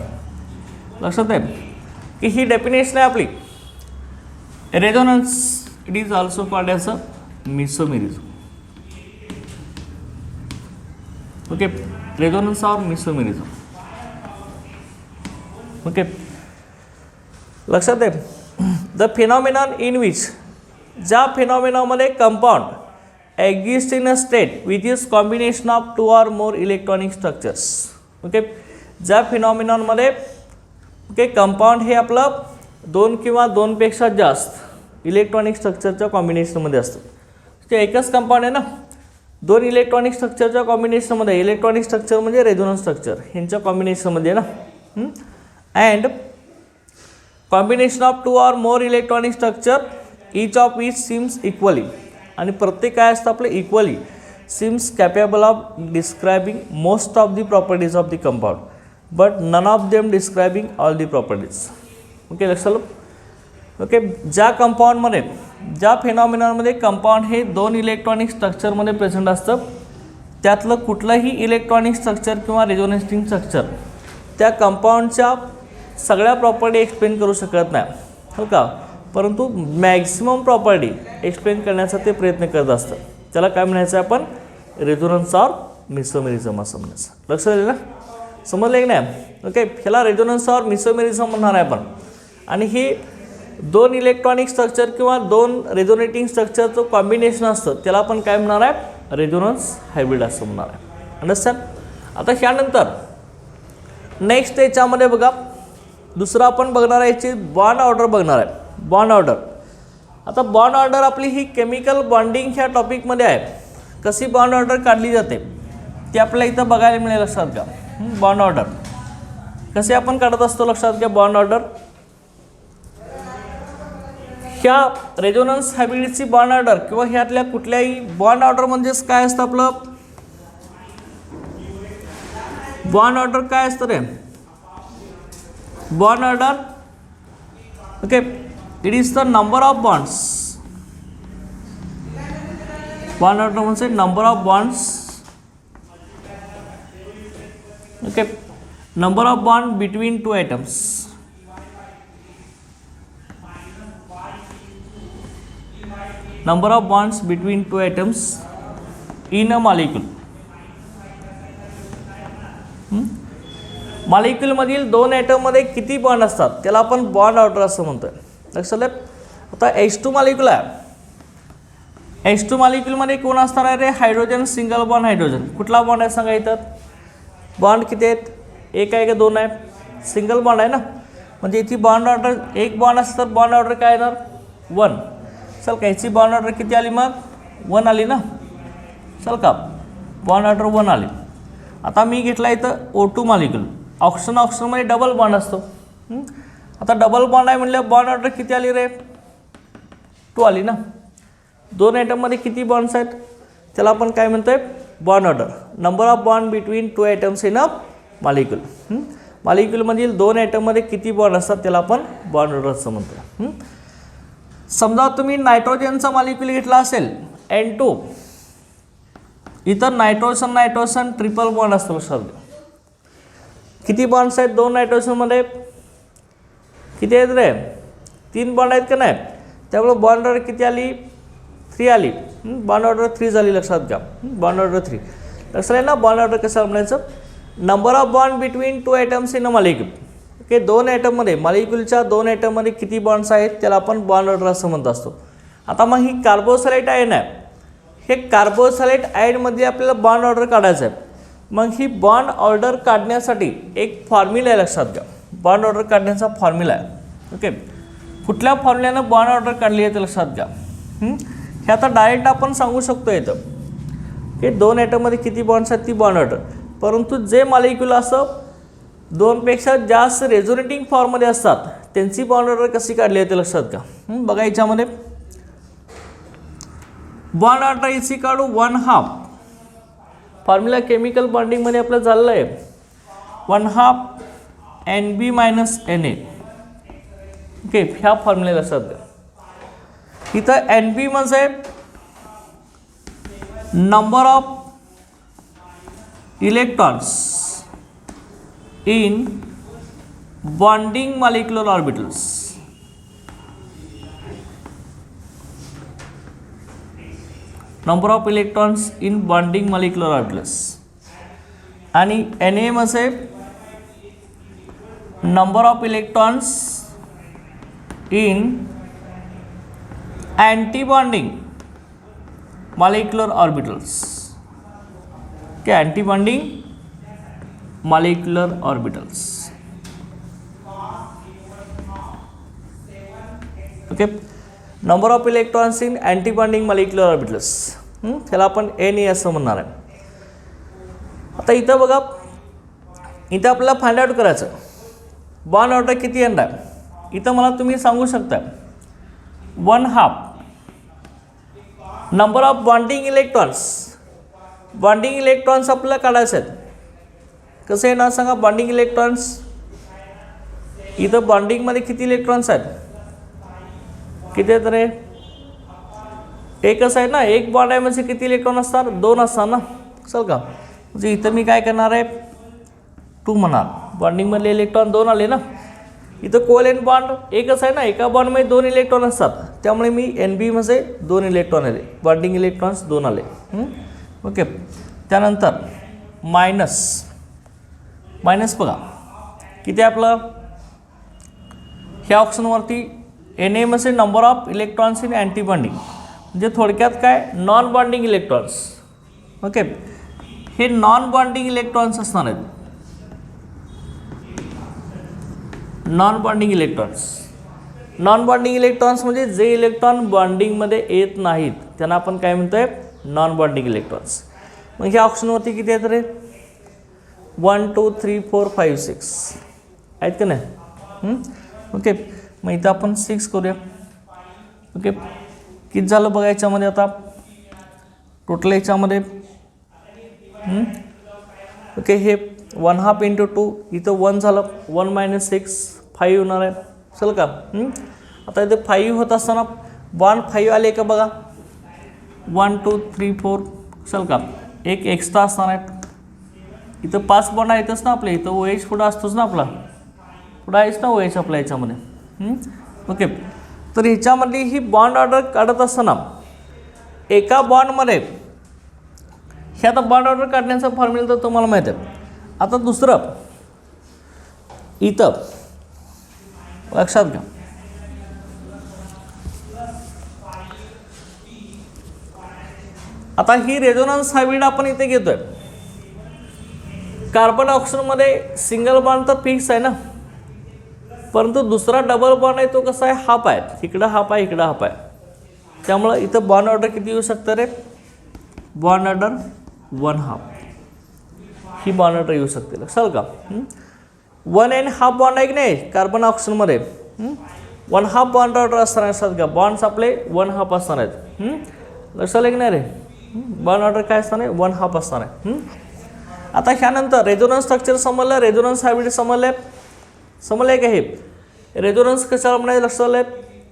लक्षात आहे की ही डेफिनेशन आहे आपली. Resonance it is also called as a mesomerism. Okay, resonance और mesomerism. ओके, लक्षात आहे द फिनॉमिनॉन इन विच, ज्या फिनॉमिनॉमध्ये compound exist in a state which is combination of two or more electronic structures. Okay, ज्या फिनॉमिनॉनमध्ये ओके कंपाऊंड हे आपलं दोन किंवा दोनपेक्षा जास्त इलेक्ट्रॉनिक स्ट्रक्चरच्या कॉम्बिनेशनमध्ये असतं. ते एकच कंपाऊंड आहे ना, दोन इलेक्ट्रॉनिक स्ट्रक्चरच्या कॉम्बिनेशनमध्ये. इलेक्ट्रॉनिक स्ट्रक्चर म्हणजे रेझोनन्स स्ट्रक्चर ह्यांच्या कॉम्बिनेशनमध्ये ना. And combination of two or more electronic structure each of which seems equally, आणि प्रत्येक काय असतं आपलं equally seems capable of describing most of the properties of the compound but none of them describing all the properties. Okay, लक्षात आलं. ओके, ज्या कंपाऊंडमध्ये ज्या फिनॉमिनॉनमध्ये कंपाऊंड हे दोन इलेक्ट्रॉनिक स्ट्रक्चरमध्ये प्रेझेंट असतं, त्यातलं कुठलंही इलेक्ट्रॉनिक स्ट्रक्चर किंवा रेझोनेटिंग स्ट्रक्चर त्या कंपाऊंडच्या सगळ्या प्रॉपर्टी एक्सप्लेन करू शकत नाही, हो का, परंतु मॅक्सिमम प्रॉपर्टी एक्सप्लेन करण्याचा ते प्रयत्न करत असतं. त्याला काय म्हणायचं आपण रेझोनन्स और मेसोमेरिझम असं म्हणायचं. लक्षात आलं ना, समजलं की नाही. ओके, ह्याला रेझोनन्स और मेसोमेरिझम म्हणणार आहे आपण. आणि ही दोन इलेक्ट्रॉनिक स्ट्रक्चर किंवा दोन रेझोनेटिंग स्ट्रक्चरचं कॉम्बिनेशन असतं, त्याला आपण काय म्हणणार आहे रेझोनन्स हायब्रिड असं म्हणणार आहे. अंडरस्टँड. आता ह्यानंतर नेक्स्ट याच्यामध्ये बघा दुसरं आपण बघणार आहे याची बॉन्ड ऑर्डर बघणार आहे. Bond order. आता बॉन्ड ऑर्डर आपली ही केमिकल बॉन्डिंग ह्या टॉपिकमध्ये आहे. कशी बॉन्ड ऑर्डर काढली जाते ती आपल्याला इथं बघायला मिळेल. लक्षात घ्या बॉन्ड ऑर्डर कसे आपण काढत असतो. लक्षात घ्या बॉन्ड ऑर्डर. ह्या रेझोनन्स हायब्रिडची बॉन्ड ऑर्डर किंवा ह्यातल्या कुठल्याही बॉन्ड ऑर्डर म्हणजेच काय असतं आपलं बॉन्ड ऑर्डर काय असतं रे bond order. Okay, it is the number of bonds. Bond order म्हणजे number of bonds. Okay, number of bond between two items. Number of bonds between two atoms in a molecule. मॉलिक्यूलमधील दोन ॲटममध्ये किती बॉन्ड असतात त्याला आपण बॉन्ड ऑर्डर असं म्हणतोय. लक्षात आलं. आता H2 मॉलिक्यूल आहे. H2 मॉलिक्यूलमध्ये कोण असणार आहे रे? Hydrogen, single bond hydrogen. कुठला बॉन्ड आहे सांगा इथं? बॉन्ड किती आहेत? एक आहे का दोन आहे? सिंगल बॉन्ड आहे ना. म्हणजे इथे बॉन्ड ऑर्डर एक बॉन्ड असतं तर बॉन्ड ऑर्डर काय येणार? 1. चल का याची बॉन्ड ऑर्डर किती आली मग? 1 आली ना. चल का बॉन्ड ऑर्डर 1 आली. आता मी घेतला इथं O2 मॉलिक्यूल. ऑक्सिजनमध्ये डबल बॉन्ड असतो. आता डबल बॉन्ड आहे म्हणलं बॉन्ड ऑर्डर किती आली रे? 2 आली ना. दोन ॲटममध्ये किती बॉन्ड्स आहेत त्याला आपण काय म्हणतोय? Bond order. Number of bond between two atoms in a molecule. मॉलिक्यूलमधील दोन ॲटममध्ये किती बॉन्ड असतात त्याला आपण बॉन्ड ऑर्डर असं म्हणतो. समजा तुम्ही नायट्रोजनचा मॉलिक्यूल घेतला असेल N2. इथं नायट्रोजन ट्रिपल बॉन्ड असतो. लक्षात घ्या. किती बॉन्ड्स आहेत दोन नायट्रोजनमध्ये? किती आहेत रे? 3 बॉन्ड आहेत का नाही? त्यामुळे बॉन्ड ऑर्डर किती आली? 3 आली. बॉन्ड ऑर्डर 3 झाली. लक्षात घ्या. Bond order 3. लक्षात आहे ना बॉन्ड ऑर्डर कसं म्हणायचं? Number of bond between two atoms in a molecule. Okay, दोन ॲटममध्ये मॉलिक्यूलच्या दोन ॲटममध्ये किती बॉन्ड्स आहेत त्याला आपण बॉन्ड ऑर्डर असं म्हणत असतो. आता मग ही कार्बोसॅलाईट आयन आहे. हे कार्बोसॅलाईट आयनमध्ये आपल्याला बॉन्ड ऑर्डर काढायचं आहे. मग ही बॉन्ड ऑर्डर काढण्यासाठी एक फॉर्म्युला आहे. लक्षात घ्या. बॉन्ड ऑर्डर काढण्याचा फॉर्म्युला आहे. ओके, कुठल्या फॉर्म्युल्यानं बॉन्ड ऑर्डर काढली आहे ते लक्षात घ्या. हे आता डायरेक्ट आपण सांगू शकतो इथं की दोन ॲटममध्ये किती बॉन्ड्स आहेत ती बॉन्ड ऑर्डर. परंतु जे मॉलिक्यूल असं दोनपेक्षा जास्त रेझोनेटिंग फॉर्ममध्ये असतात त्यांची बॉन्ड ऑर्डर कशी काढली आहे ते लक्षात घ्या. बघा याच्यामध्ये bond order is equal to 1/2. Formula chemical बॉन्डिंगमध्ये आपलं झालेलं आहे 1/2 NB - NA. ओके, ह्या फॉर्म्युला लक्षात घ्या. इथं NB म्हणजे number of electrons in bonding molecular orbitals. Number of electrons in bonding molecular orbitals. आणि Na म्हणजे number of electrons in anti bonding molecular orbitals. Okay, anti bonding molecular orbitals. Okay, number of electrons in anti bonding molecular orbitals. त्याला आपण Na असं म्हणणार आहे. आता इथं बघा, इथं आपल्याला फाइंड आउट करायचं बॉन्ड ऑर्डर किती येणार आहे. इथं मला तुम्ही सांगू शकता 1/2 number of bonding electrons. Bonding electrons आपल्याला काढायचे आहेत. कसं येणार सांगा बॉन्डिंग इलेक्ट्रॉन्स? इथं बॉन्डिंगमध्ये किती इलेक्ट्रॉन्स आहेत? किती आहेत रे? एकच आहे ना. एक बॉन्ड आहे म्हणजे किती इलेक्ट्रॉन असतात? 2 असतात ना. चल का, म्हणजे इथं मी काय करणार आहे 2 म्हणणार. बॉन्डिंगमधले इलेक्ट्रॉन 2 आले ना. इथं कोव्हॅलेंट बॉन्ड एकच आहे ना. एका बॉन्डमध्ये 2 इलेक्ट्रॉन असतात. त्यामुळे मी NB म्हणजे 2 इलेक्ट्रॉन आले. बॉन्डिंग इलेक्ट्रॉन्स 2 आले. ओके, त्यानंतर मायनस बघा किती आपलं ह्या ऑप्शनवरती Na म्हणजे number of electrons in anti bonding. म्हणजे थोडक्यात काय नॉन बॉन्डिंग इलेक्ट्रॉन्स. ओके, हे नॉन बॉन्डिंग इलेक्ट्रॉन्स असणार आहेत. Non bonding electrons. Non bonding electrons म्हणजे जे इलेक्ट्रॉन बॉन्डिंगमध्ये येत नाहीत त्यांना आपण काय म्हणतोय नॉन बॉन्डिंग इलेक्ट्रॉन्स. मग ह्या ऑप्शनवरती किती आहेत रे? 1 2 3 4 5 6 आहेत का नाही? ओके, मग इथं आपण 6 करूया. ओके, किती झालं बघा याच्यामध्ये आता टोटल याच्यामध्ये. ओके, हे 1/2 × 2 इथं 1 झालं. 1 - 6 5 होणार आहे. चल का, आता इथे 5 होत असताना बॉन्ड 5 आले का बघा. 1 2 3 4 चल का, एक एक्स्ट्रा असणार आहे. इथं 5 बॉन्ड आहेतच ना आपले. इथं OH पुढं असतोच ना आपला. पुढं आहेच ना OH आपल्या याच्यामध्ये. ओके, तर ह्याच्यामध्ये ही बॉन्ड ऑर्डर काढत असताना एका बॉन्डमध्ये हे आता बॉन्ड ऑर्डर काढण्याचा फॉर्म्युला तर तुम्हाला माहीत आहे. आता दुसरं इथं लक्षात घ्या, आता ही रेझोनन्स हायब्रिड आपण इथे घेतोय. कार्बन ऑक्सिजनमध्ये सिंगल बॉन्ड तर फिक्स आहे ना, परंतु दुसरा डबल बॉन्ड आहे तो कसा आहे, हाफ आहे. इकडं हाफ आहे, इकडं हाफ आहे. त्यामुळं इथं बॉन्ड ऑर्डर किती येऊ शकतं रे, बॉन्ड ऑर्डर 1/2 ही बॉन्ड ऑर्डर येऊ शकते. लक्षात का, 1.5 बॉन्ड आहे की नाही कार्बन ऑक्सिजनमध्ये, 1/2 बॉन्ड ऑर्डर असणार आहे. लक्षात घ्या, बॉन्ड्स आपले 1/2 असणार आहेत. लक्षात की नाही रे, बॉन्ड ऑर्डर काय असणार आहे, 1/2 असणार आहे. आता ह्यानंतर रेझोनन्स स्ट्रक्चर समजलं, रेझोनन्स हायब्रिड समजलंय का हे. रेझोनन्स कशाला म्हणायचं लक्षात आलंय,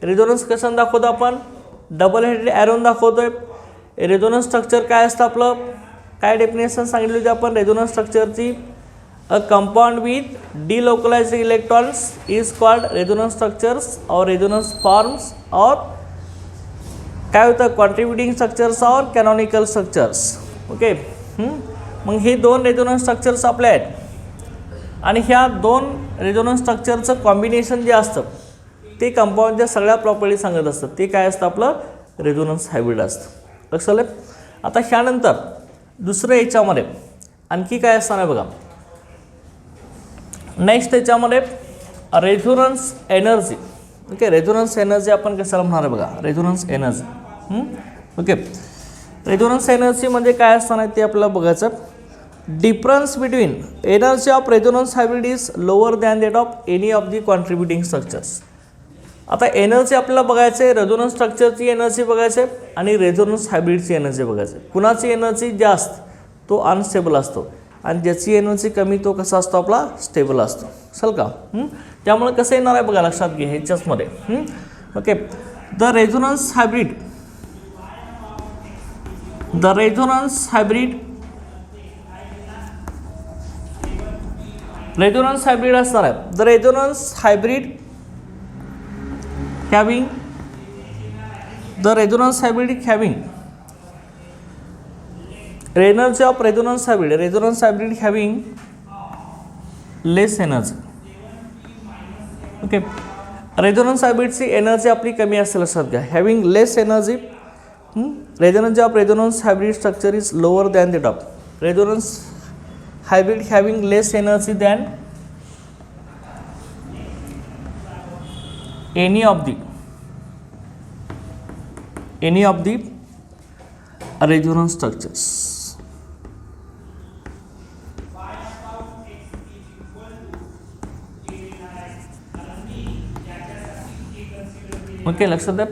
रेझोनन्स कशाने दाखवतो आपण, डबल हेडेड ॲरोन दाखवतोय. रेझोनन्स स्ट्रक्चर काय असतं आपलं, काय डेफिनेशन सांगितली होती आपण रेझोनन्स स्ट्रक्चरची, a compound with delocalised electrons is called resonance structures और रेझोनन्स फॉर्म्स और काय होतं कॉन्ट्रीब्युटिंग स्ट्रक्चर्स और कॅनॉनिकल स्ट्रक्चर्स. ओके, मग हे दोन रेझोनन्स स्ट्रक्चर्स आपले आहेत आणि ह्या दोन रेझोनन्स स्ट्रक्चरचं कॉम्बिनेशन जे असतं ते कंपाऊंडच्या सगळ्या प्रॉपर्टी सांगत असतं. ते काय असतं आपलं रेझोनन्स हायब्रिड असतं. लक्षात आलं. आता ह्यानंतर दुसरं याच्यामध्ये आणखी काय असणार आहे बघा, नेक्स्ट याच्यामध्ये resonance energy. Okay, resonance energy आपण कशाला म्हणणार आहे बघा, resonance energy. Okay, resonance energy म्हणजे काय असणार आहे ते आपल्याला बघायचं. Difference between energy of resonance hybrid is lower than that of any of the contributing structures. आता एनर्जी आपल्याला बघायचं आहे, रेझोनन्स स्ट्रक्चरची एनर्जी बघायची आहे आणि रेझोनन्स हायब्रिडची एनर्जी बघायची आहे. कुणाची एनर्जी जास्त तो अनस्टेबल असतो आणि ज्याची एनर्जी कमी तो कसा असतो आपला स्टेबल असतो. चल का, त्यामुळे कसं येणार आहे बघा, लक्षात घे ह्याच्याचमध्ये. ओके, द रेझोनन्स हायब्रिड असणार आहे. The resonance hybrid having energy of resonance hybrid having less energy. Okay, resonance हायब्रिडची एनर्जी आपली कमी असेल लक्षात घ्या, having less energy. Resonance of resonance hybrid structure is lower than that of resonance hybrid having less energy than any of the resonance structures. Okay, लक्षात द्या.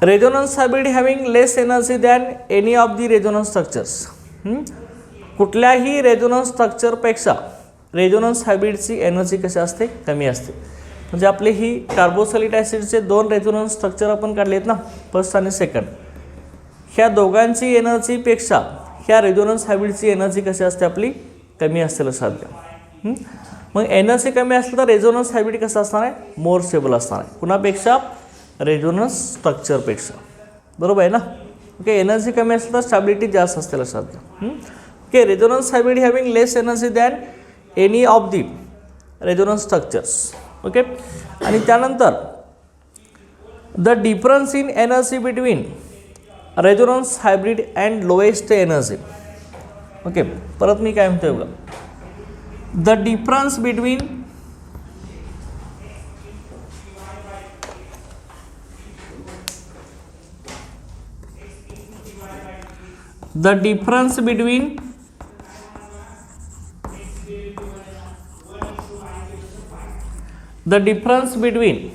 Resonance hybrid having less energy than any of the resonance structures. कुठल्याही रेझोनन्स स्ट्रक्चरपेक्षा रेझोनन्स हायब्रिडची एनर्जी कशी असते, कमी असते. म्हणजे आपले ही कार्बोक्सिलिक ॲसिडचे दोन रेझोनन्स स्ट्रक्चर आपण काढले आहेत ना, फर्स्ट आणि सेकंड. ह्या दोघांची एनर्जीपेक्षा ह्या रेझोनन्स हायब्रिडची एनर्जी कशी असते आपली कमी असते लक्षात घ्या. मग एनर्जी कमी असलं तर रेझोनन्स हायब्रिड कसं असणार आहे, मोर स्टेबल असणार आहे. कुणापेक्षा, रेझोनन्स स्ट्रक्चरपेक्षा. बरोबर आहे ना. ओके, एनर्जी कमी असलं तर स्टॅबिलिटी जास्त असते लक्षात घ्या. Okay, resonance hybrid having less energy than any of the resonance structures. Okay, आणि त्यानंतर the difference in energy between resonance hybrid and lowest energy. Okay, परत मी काय म्हणतोय बघा, the difference between the difference between the difference between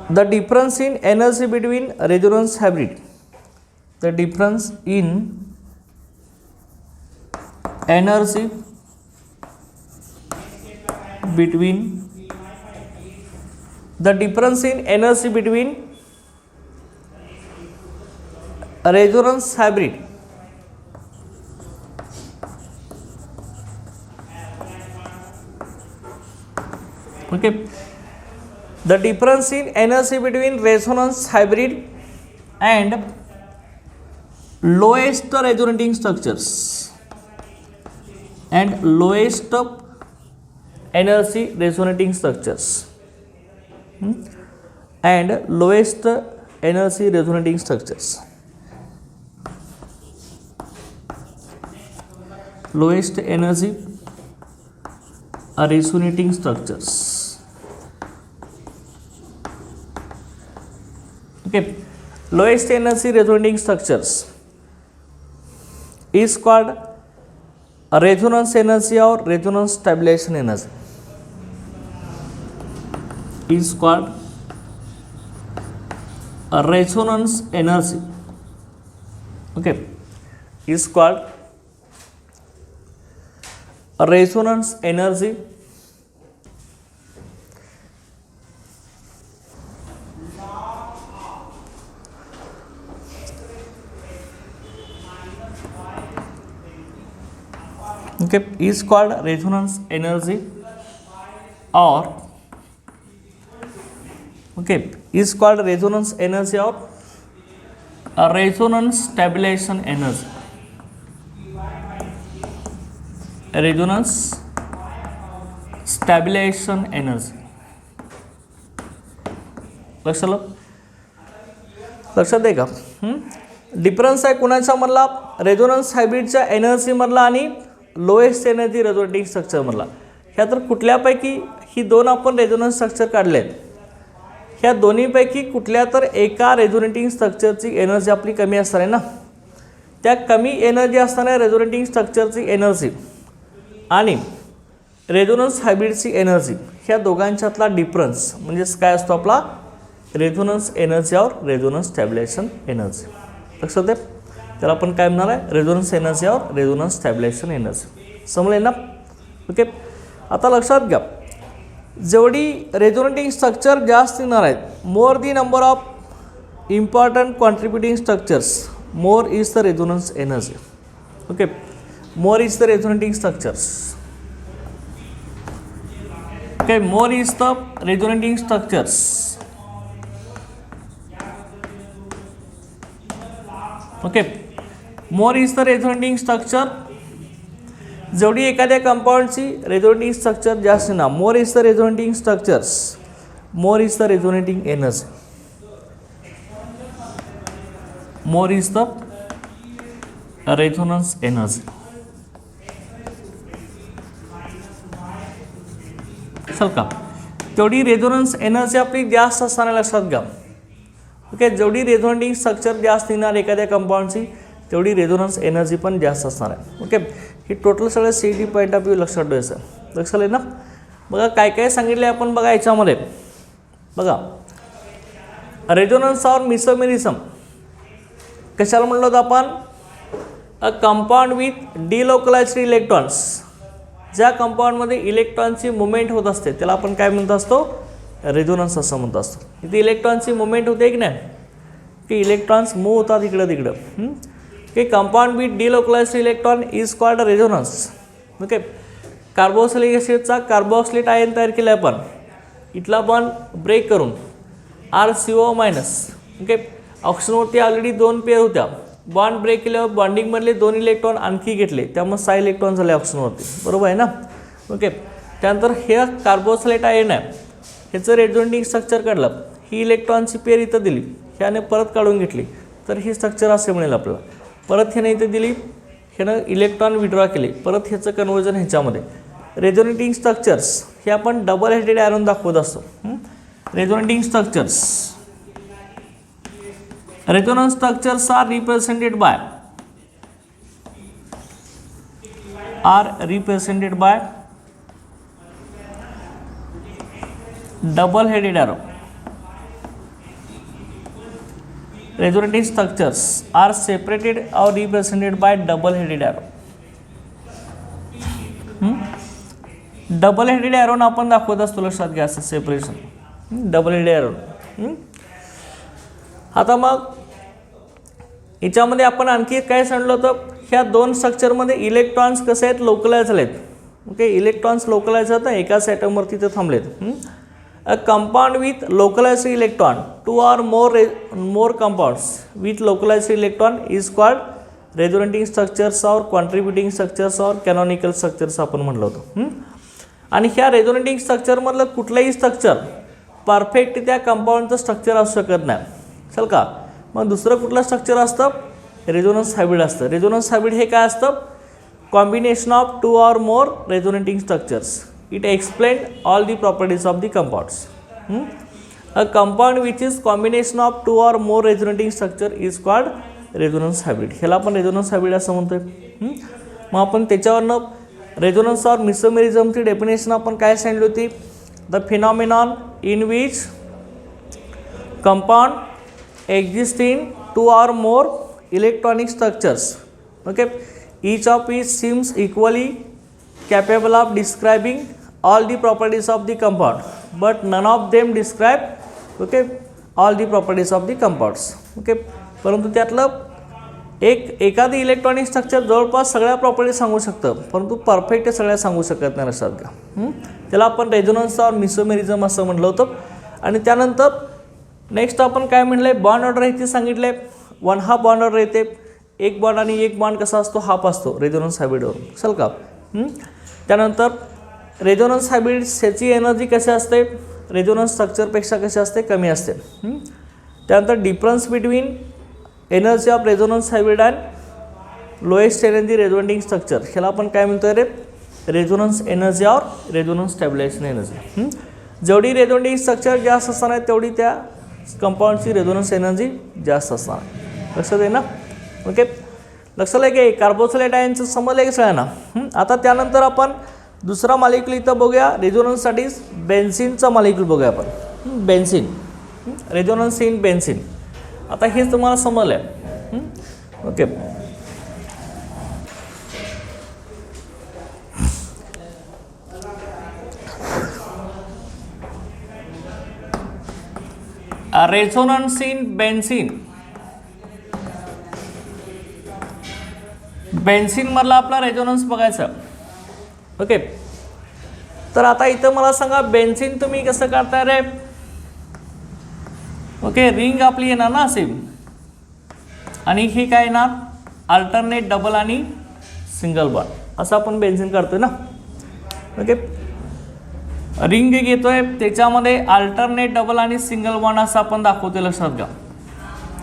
the difference in energy between resonance hybrid, the difference in energy between the difference in energy between resonance hybrid Okay, the difference in energy between resonance hybrid and lowest resonating structures and lowest energy resonating structures and lowest energy resonating structures. Lowest energy resonating structures. Okay, lowest energy resonating structures is called resonance energy or resonance stabilization energy. Is called a resonance energy. Okay, is called a resonance energy okay, is called resonance energy or okay, is called resonance energy or a resonance stabilization energy. Resonance stabilization energy. लक्षात आहे का? डिफरन्स आहे कुणाच्या मधला? रेझोनन्स हायब्रिडच्या एनर्जी मधला आणि लोएस्ट एनर्जी रेझोनेटिंग स्ट्रक्चर मधला. ह्या तर कुठल्यापैकी ही दोन आपण रेझोनन्स स्ट्रक्चर काढले आहेत. ह्या दोन्हीपैकी कुठल्या तर एका रेझोनेटिंग स्ट्रक्चरची एनर्जी आपली कमी असणार आहे ना. त्या कमी एनर्जी असणाऱ्या रेझोनेटिंग स्ट्रक्चरची एनर्जी आणि रेझोनन्स हायब्रिडची एनर्जी ह्या दोघांच्यातला डिफरन्स म्हणजेच काय असतो आपला? रेझोनन्स एनर्जी और रेझोनन्स स्टॅबिलायझेशन एनर्जी. लक्षात आहे? त्याला आपण काय म्हणणार आहे? रेझोनन्स एनर्जी और रेझोनन्स स्टॅबिलायझेशन एनर्जी. समजले ना? ओके, आता लक्षात घ्या, जेवढी रेझोनेटिंग स्ट्रक्चर जास्त येणार आहेत, more the number of important contributing structures, more is the resonance energy. Okay, more is the resonating structures. Okay, more is the resonating structures. Okay, more is the resonating structure. जेवढी एखाद्या कंपाऊंडची रेझोनेटिंग स्ट्रक्चर जास्त ना, मोर is the resonating structures, more is the resonating energy. More is the resonance energy. चल का, तेवढी रेझोनन्स एनर्जी आपली जास्त असताना लक्षात घ्या. ओके, जेवढी रेझोनेटिंग स्ट्रक्चर जास्त येणार एखाद्या कंपाऊंडची तेवढी रेझोनन्स एनर्जी पण जास्त असणार आहे. ओके, ही टोटल सगळं CET पॉईंट ऑफ व्ह्यू लक्षात ठेवायचं. लक्षात आहे ना? बघा काय काय सांगितले आपण बघा याच्यामध्ये. बघा, रेझोनन्स और मिसोमेरिझम कशाला म्हणलं होतं आपण? A compound with delocalised electrons. ज्या कंपाऊंडमध्ये इलेक्ट्रॉनची मुवमेंट होत असते त्याला आपण काय म्हणत असतो? रेझोनन्स असं म्हणत असतो. इथे इलेक्ट्रॉनची मुवमेंट होते की नाही, की इलेक्ट्रॉन्स मूव होतात इकडं तिकडं. की compound with delocalised electron is called resonance. Okay, carboxylic ॲसिडचा कार्बोक्सिलेट आयन तयार केला आपण, इथला बॉन्ड ब्रेक करून RCO-. ओके, ऑक्सिजनवरती ऑलरेडी 2 पेअर होत्या, बॉन्ड ब्रेक केल्यावर बॉन्डिंगमधले 2 इलेक्ट्रॉन आणखी घेतले, त्यामुळे 6 इलेक्ट्रॉन झाले ऑक्सिजनवरती. बरोबर आहे ना? ओके, त्यानंतर हे कार्बोक्सिलेट आयन आहे, ह्याचं रेझोनेटिंग स्ट्रक्चर काढलं, ही इलेक्ट्रॉनची पेअर इथं दिली, ह्याने परत काढून घेतली, तर ही स्ट्रक्चर असे मिळेल आपल्याला. परत ह्याने इथं दिली, ह्यानं इलेक्ट्रॉन विड्रॉ केले, परत ह्याचं कन्वर्जन ह्याच्यामध्ये. रेझोनेटिंग स्ट्रक्चर्स हे आपण डबल हेडेड आयरन दाखवत असतो. Resonating structures, resonance structures are represented by double headed arrow. Resonating structures are separated or represented by double headed arrow. Double headed Aaron आपण दाखवत असतो. लक्षात घ्या, असं सेपरेशन डबल हेडेड एरोन. आता मग याच्यामध्ये आपण आणखी काय सांगितलं होतं? ह्या दोन स्ट्रक्चरमध्ये इलेक्ट्रॉन्स कसे आहेत? लोकलाइज झालेत. ओके, इलेक्ट्रॉन्स लोकलाइज आहेत ना, एकाच ॲटमवरती ते थांबलेत. A compound with localised electron, 2 or more compounds with localized electron is called resonating structures or contributing structures or canonical structures आपण म्हटलं होतं. आणि ह्या रेझोनेटिंग स्ट्रक्चरमधलं कुठलंही स्ट्रक्चर परफेक्ट त्या कंपाऊंडचं स्ट्रक्चर असू शकत नाही. चल का, मग दुसरं कुठलं स्ट्रक्चर असतं, रेझोनन्स हायब्रिड असतं. रेझोनन्स हायब्रिड हे काय असतं, combination of 2 or more resonating structures. It explained all the properties of the compounds. A compound which is combination of 2 or more resonating structure is called resonance hybrid. ह्याला आपण रेझोनन्स हायब्रिड असं म्हणतोय. मग आपण त्याच्यावरनं रेझोनन्स और मिसोमेरिझमची डेफिनेशन आपण काय सांगितली होती, the phenomenon in which compound exist in 2 or more electronic structures. Okay, each of which seems equally capable of describing all the properties of the compound, but none of them describe, okay, all the properties of the compounds. Okay, परंतु त्यातलं एखादी इलेक्ट्रॉनिक स्ट्रक्चर जवळपास सगळ्या प्रॉपर्टी सांगू शकतं, परंतु परफेक्ट सगळ्या सांगू शकत नाही असं का. त्याला आपण रेझोनन्स और मिसोमेरिझम असं म्हटलं होतं. आणि त्यानंतर नेक्स्ट आपण काय म्हटलंय, बॉन्ड ऑर्डर आहे ते सांगितलंय. 1/2 बॉन्ड ऑर्डर येते, एक बॉन्ड आणि एक बॉन्ड कसा असतो, हाफ असतो रेझोनन्स हायब्रिडवरून. चल का, त्यानंतर रेझोनन्स हायब्रिड ह्याची एनर्जी कशी असते, रेझोनन्स स्ट्रक्चरपेक्षा कशी असते, कमी असते. त्यानंतर difference between energy of resonance hybrid and lowest energy resonating structure, ह्याला आपण काय म्हणतोय रे, रेझोनन्स एनर्जी और रेझोनन्स स्टॅबिलायझेशन एनर्जी. जेवढी रेझोनेटिंग स्ट्रक्चर जास्त असणार आहे तेवढी त्या कंपाऊंडची रेझोनन्स एनर्जी जास्त असणार आहे. लक्षात आहे ना. ओके, लक्षात आहे की कार्बोक्सिलेट आयनचं समजलं की सगळ्यांना. आता त्यानंतर आपण दुसरा मॉलिक्यूल इथं बघूया, रेझोनन्ससाठी बेन्झिनचा मॉलिक्यूल बघूया आपण. Benzene, resonance in benzene. आता हेच तुम्हाला समजलं आहे. Okay, resonance in benzene. बेन्झिनमधला आपला रेझोनन्स बघायचा. ओके, तर आता इथं मला सांगा बेन्झिन तुम्ही कसं करताय रे. ओके, रिंग आपली येणार ना असे, आणि हे काय येणार, अल्टरनेट डबल आणि सिंगल बॉन्ड असं आपण बेन्झिन करतोय ना. ओके, रिंग घेतोय त्याच्यामध्ये अल्टरनेट डबल आणि सिंगल बॉन्ड असं आपण दाखवतोय. लक्षात घ्या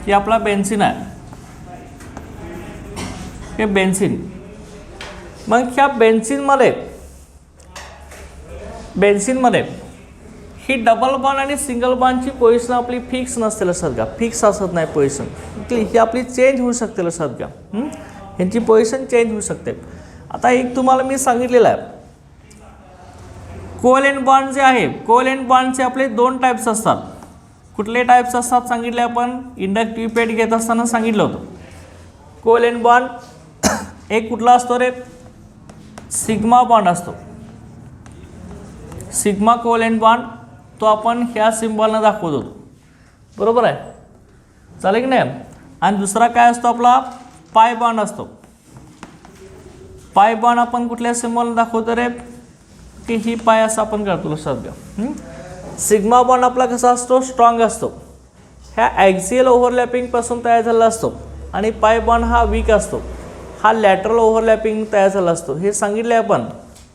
की आपला बेन्झिन आहे, हे बेन्झिन. मग ह्या बेन्झिनमध्ये ही डबल बॉन्ड आणि सिंगल बॉन्डची पोझिशन आपली फिक्स नसते. लक्षात घ्या, फिक्स असत नाही पोझिशन, ही आपली चेंज होऊ शकते. लक्षात घ्या, ह्यांची पोझिशन चेंज होऊ शकते. आता एक तुम्हाला मी सांगितलेलं आहे, कोव्हॅलेंट बॉन्ड जे आहे, कोव्हॅलेंट बॉन्डचे आपले 2 टाईप्स असतात. कुठले टाईप्स असतात सांगितले आपण, इंडक्टिव्ह पेड घेत असताना सांगितलं होतं. कोव्हॅलेंट बॉन्ड एक कुठला असतो रे, सिग्मा बॉन्ड असतो. सिग्मा कोव्हॅलेंट बॉन्ड तो आपण ह्या सिम्बॉलनं दाखवत होतो, बरोबर आहे, चालेल की नाही. आणि दुसरा काय असतो आपला, पाय बॉन्ड असतो. पाय बॉन्ड आपण कुठल्या सिम्बॉलनं दाखवतो रे, की ही पाय असं आपण करतो. लक्षात घ्या, सिग्मा बॉन्ड आपला कसा असतो, स्ट्रॉंग असतो, ह्या ॲक्सियल ओव्हरलॅपिंगपासून तयार झाला असतो. आणि पाय बॉन्ड हा वीक असतो, हा लॅटरल ओव्हरलॅपिंग तयार झाला असतो. हे सांगितलं आहे आपण.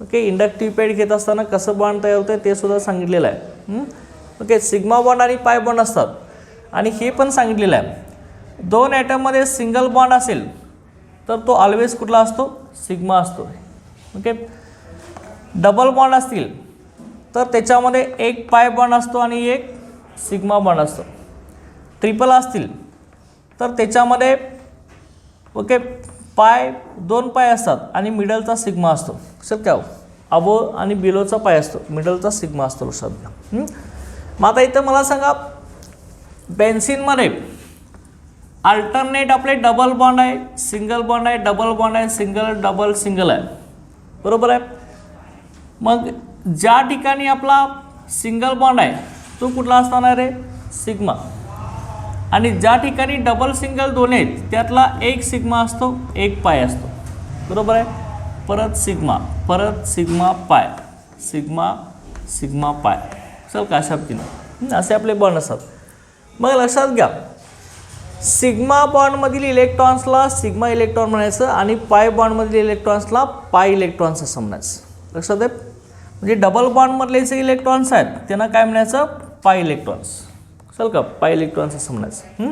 ओके, इंडक्टिव्ह पेड घेत असताना कसं बॉन्ड तयार होतं ते सुद्धा सांगितलेलं आहे. ओके, सिग्मा बॉन्ड आणि पाय बॉन्ड असतात. आणि हे पण सांगितलेलं आहे, 2 ॲटममध्ये सिंगल बॉन्ड असेल तर तो ऑलवेज कुठला असतो, सिग्मा असतो. ओके, डबल बॉन्ड असतील तर त्याच्यामध्ये एक पाय बॉन्ड असतो आणि एक सिग्मा बॉन्ड असतो. ट्रिपल असतील तर त्याच्यामध्ये ओके 2 पाय असतात आणि मिडलचा सिग्मा असतो. लक्षात घ्या, अबो आणि बिलोचा पाय असतो, मिडलचा सिग्मा असतो. लक्षात घ्या. मग आता इथं मला सांगा, बेन्झिनमध्ये अल्टरनेट आपले डबल बॉन्ड आहे, सिंगल बॉन्ड आहे, डबल बॉन्ड आहे, सिंगल डबल सिंगल आहे, बरोबर आहे. मग ज्या ठिकाणी आपला सिंगल बॉन्ड आहे तो कुठला असणार रे, सिग्मा. आणि ज्या ठिकाणी डबल सिंगल दोन आहेत त्यातला एक सिग्मा असतो, एक पाय असतो, बरोबर आहे. परत सिग्मा पाय सिग्मा पाय चल का अशा पद्धतीनं असे आपले बॉन्ड असतात. मग लक्षात घ्या सिग्मा बॉन्डमधील इलेक्ट्रॉन्सला सिग्मा इलेक्ट्रॉन म्हणायचं आणि पाय बॉन्डमधील इलेक्ट्रॉन्सला पाय इलेक्ट्रॉन्स असं म्हणायचं. लक्षात आहे म्हणजे डबल बॉन्डमधले जे इलेक्ट्रॉन्स आहेत त्यांना काय म्हणायचं पाय इलेक्ट्रॉन्स चल का पाय इलेक्ट्रॉन्स असं म्हणायचं.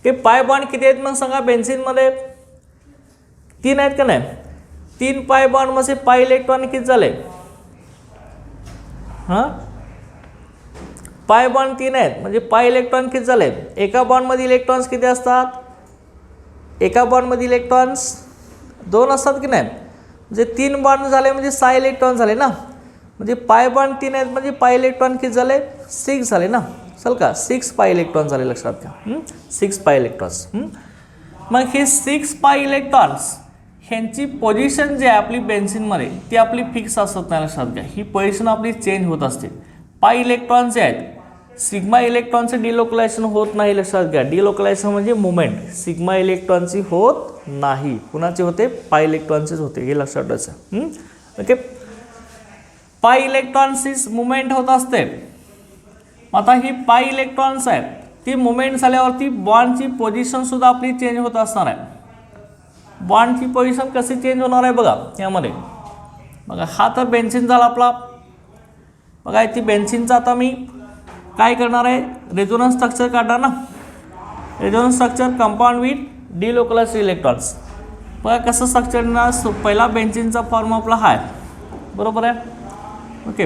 ते पाय बॉन्ड किती आहेत मग सांगा बेन्झीनमध्ये 3 आहेत का नाही 3 पाय बॉन्डमध्ये पाय इलेक्ट्रॉन किती झाले हां पाय बॉन्ड 3 आहेत म्हणजे पाय इलेक्ट्रॉन किती झाले एका बॉन्डमध्ये इलेक्ट्रॉन्स किती असतात एका बॉन्डमध्ये इलेक्ट्रॉन्स 2 असतात की नाही म्हणजे 3 बॉन्ड झाले म्हणजे 6 इलेक्ट्रॉन झाले ना म्हणजे पाय बॉन्ड 3 आहेत म्हणजे पाय इलेक्ट्रॉन किती झाले 6 झाले ना चल का 6 पाय इलेक्ट्रॉन झाले लक्षात घ्या 6 पाय इलेक्ट्रॉन्स. मग हे 6 पाय इलेक्ट्रॉन्स ह्यांची पोझिशन जी आहे आपली बेन्झीनमध्ये ती आपली फिक्स असत नाही लक्षात घ्या ही पोझिशन आपली चेंज होत असते. पाय इलेक्ट्रॉन जे आहेत सिग्मा इलेक्ट्रॉनचं डिलोकलायझेशन होत नाही लक्षात घ्या डिलोकलायझेशन म्हणजे मुवमेंट सिग्मा इलेक्ट्रॉनची होत नाही कुणाचे होते पाय इलेक्ट्रॉनचेच होते हे लक्षात ठेवायचं. ओके पाय इलेक्ट्रॉन्सची मुवमेंट होत असते. आता ही पाय इलेक्ट्रॉन्स आहेत ती मुवमेंट झाल्यावरती बॉन्डची पोझिशन सुद्धा आपली चेंज होत असणार आहे. बॉन्डची पोझिशन कशी चेंज होणार आहे बघा यामध्ये बघा हा तर बेन्झीन झाला आपला बघा ती बेन्झीनचा आता मी काय करणार आहे रेझोनन्स स्ट्रक्चर काढणार ना resonance structure compound with delocalised electrons बघा कसं स्ट्रक्चर ना पहिला बेन्झीनचा फॉर्म आपला हा आहे बरोबर आहे. ओके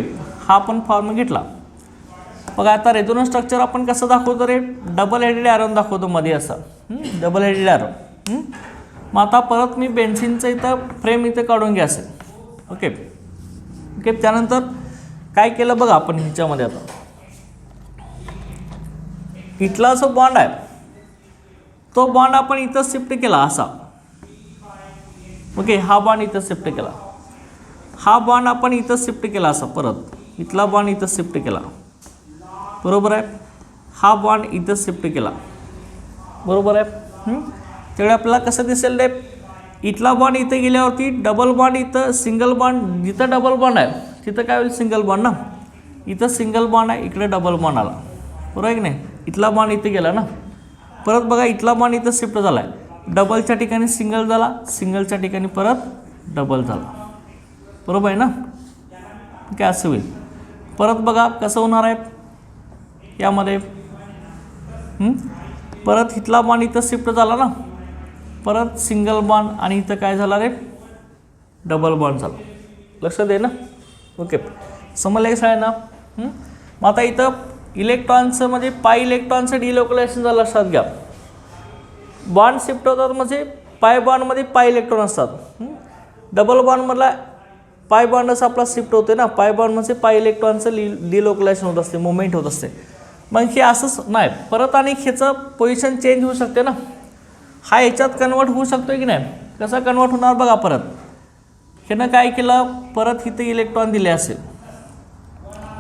हा आपण फॉर्म घेतला बघा आता रेझोनन्स स्ट्रक्चर आपण कसं दाखवतो रे डबल हेडेड ॲरोन दाखवतो मध्ये असं डबल हेडेड ॲरो. मग आता परत मी बेन्झीनचं इथं फ्रेम इथं काढून घ्या असेल ओके ओके त्यानंतर काय केलं बघा आपण ह्याच्यामध्ये आता इथला जो बॉन्ड आहे तो बॉन्ड आपण इथं शिफ्ट केला असा ओके हा बॉन्ड इथं शिफ्ट केला हा बॉन्ड आपण इथं शिफ्ट केला असा परत इथला बॉन्ड इथं शिफ्ट केला बरोबर आहे हा बॉन्ड इथं शिफ्ट केला बरोबर आहे. त्यामुळे आपल्याला कसं दिसेल रे इथला बॉन्ड इथे गेल्यावरती डबल बॉन्ड इथं सिंगल बॉन्ड जिथं डबल बॉन्ड आहे तिथं काय होईल सिंगल बॉन्ड ना इथं सिंगल बॉन्ड आहे इकडे डबल बॉन्ड आला बरोबर आहे की नाही इथला बॉन्ड इथे गेला ना परत बघा इथला बॉन्ड इथं शिफ्ट झाला आहे डबलच्या ठिकाणी सिंगल झाला सिंगलच्या ठिकाणी परत डबल झाला बरोबर आहे ना काय असं होईल. परत बघा कसं होणार आहे यामध्ये परत इथला बॉन्ड इथं शिफ्ट झाला ना परत सिंगल बॉन्ड आणि इथं काय झालं रे डबल बॉन्ड झाला लक्षात आहे ना. ओके समजलं आहे ना. मग आता इथं इलेक्ट्रॉनचं म्हणजे पाय इलेक्ट्रॉनचं डिलोकलायझेशन झालं लक्षात घ्या बॉन्ड शिफ्ट होतात म्हणजे पाय बॉन्डमध्ये पाय इलेक्ट्रॉन असतात डबल बॉन्डमधला पाय बॉन्डच आपला शिफ्ट होते ना पाय बॉन्डमध्ये पाय इलेक्ट्रॉनचं डिलोकलायझेशन होत असते मुवमेंट होत असते. मग हे असंच नाही परत आणि ह्याचं पोझिशन चेंज होऊ शकते ना हा ह्याच्यात कन्वर्ट होऊ शकतो की नाही कसं कन्वर्ट होणार बघा परत ह्यानं काय केलं परत इथे इलेक्ट्रॉन दिले असेल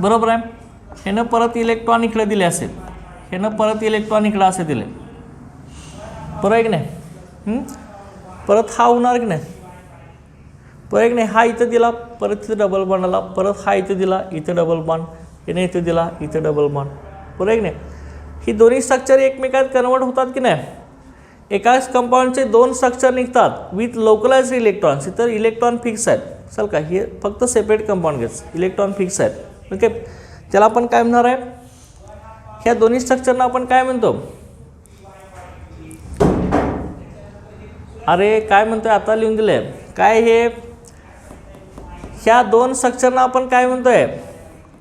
बरोबर आहे ह्यानं परत इलेक्ट्रॉन इकडे दिले असेल ह्यानं परत इलेक्ट्रॉन इकडं असे दिले बरोबर आहे की नाही परत हा होणार की नाही बरोबर आहे की नाही हा इथं दिला परत इथं डबल बॉन्ड आला परत हा इथं दिला इथं डबल बॉन्ड याने इथं दिला इथं डबल बॉन्ड बरोबर आहे की नाही ही दोन्ही स्ट्रक्चर एकमेकात कन्वर्ट होतात की नाही एकाच कंपाऊंडचे 2 स्ट्रक्चर निघतात विथ लोकलाइज्ड इलेक्ट्रॉन्स इतर इलेक्ट्रॉन फिक्स आहेत चल का हे फक्त सेपरेट कंपाऊंड घेस इलेक्ट्रॉन फिक्स आहेत ओके त्याला आपण काय म्हणणार आहे ह्या दोन्ही स्ट्रक्चरना आपण काय म्हणतो अरे काय म्हणतोय आता लिहून दिले काय हे ह्या 2 स्ट्रक्चरना आपण काय म्हणतोय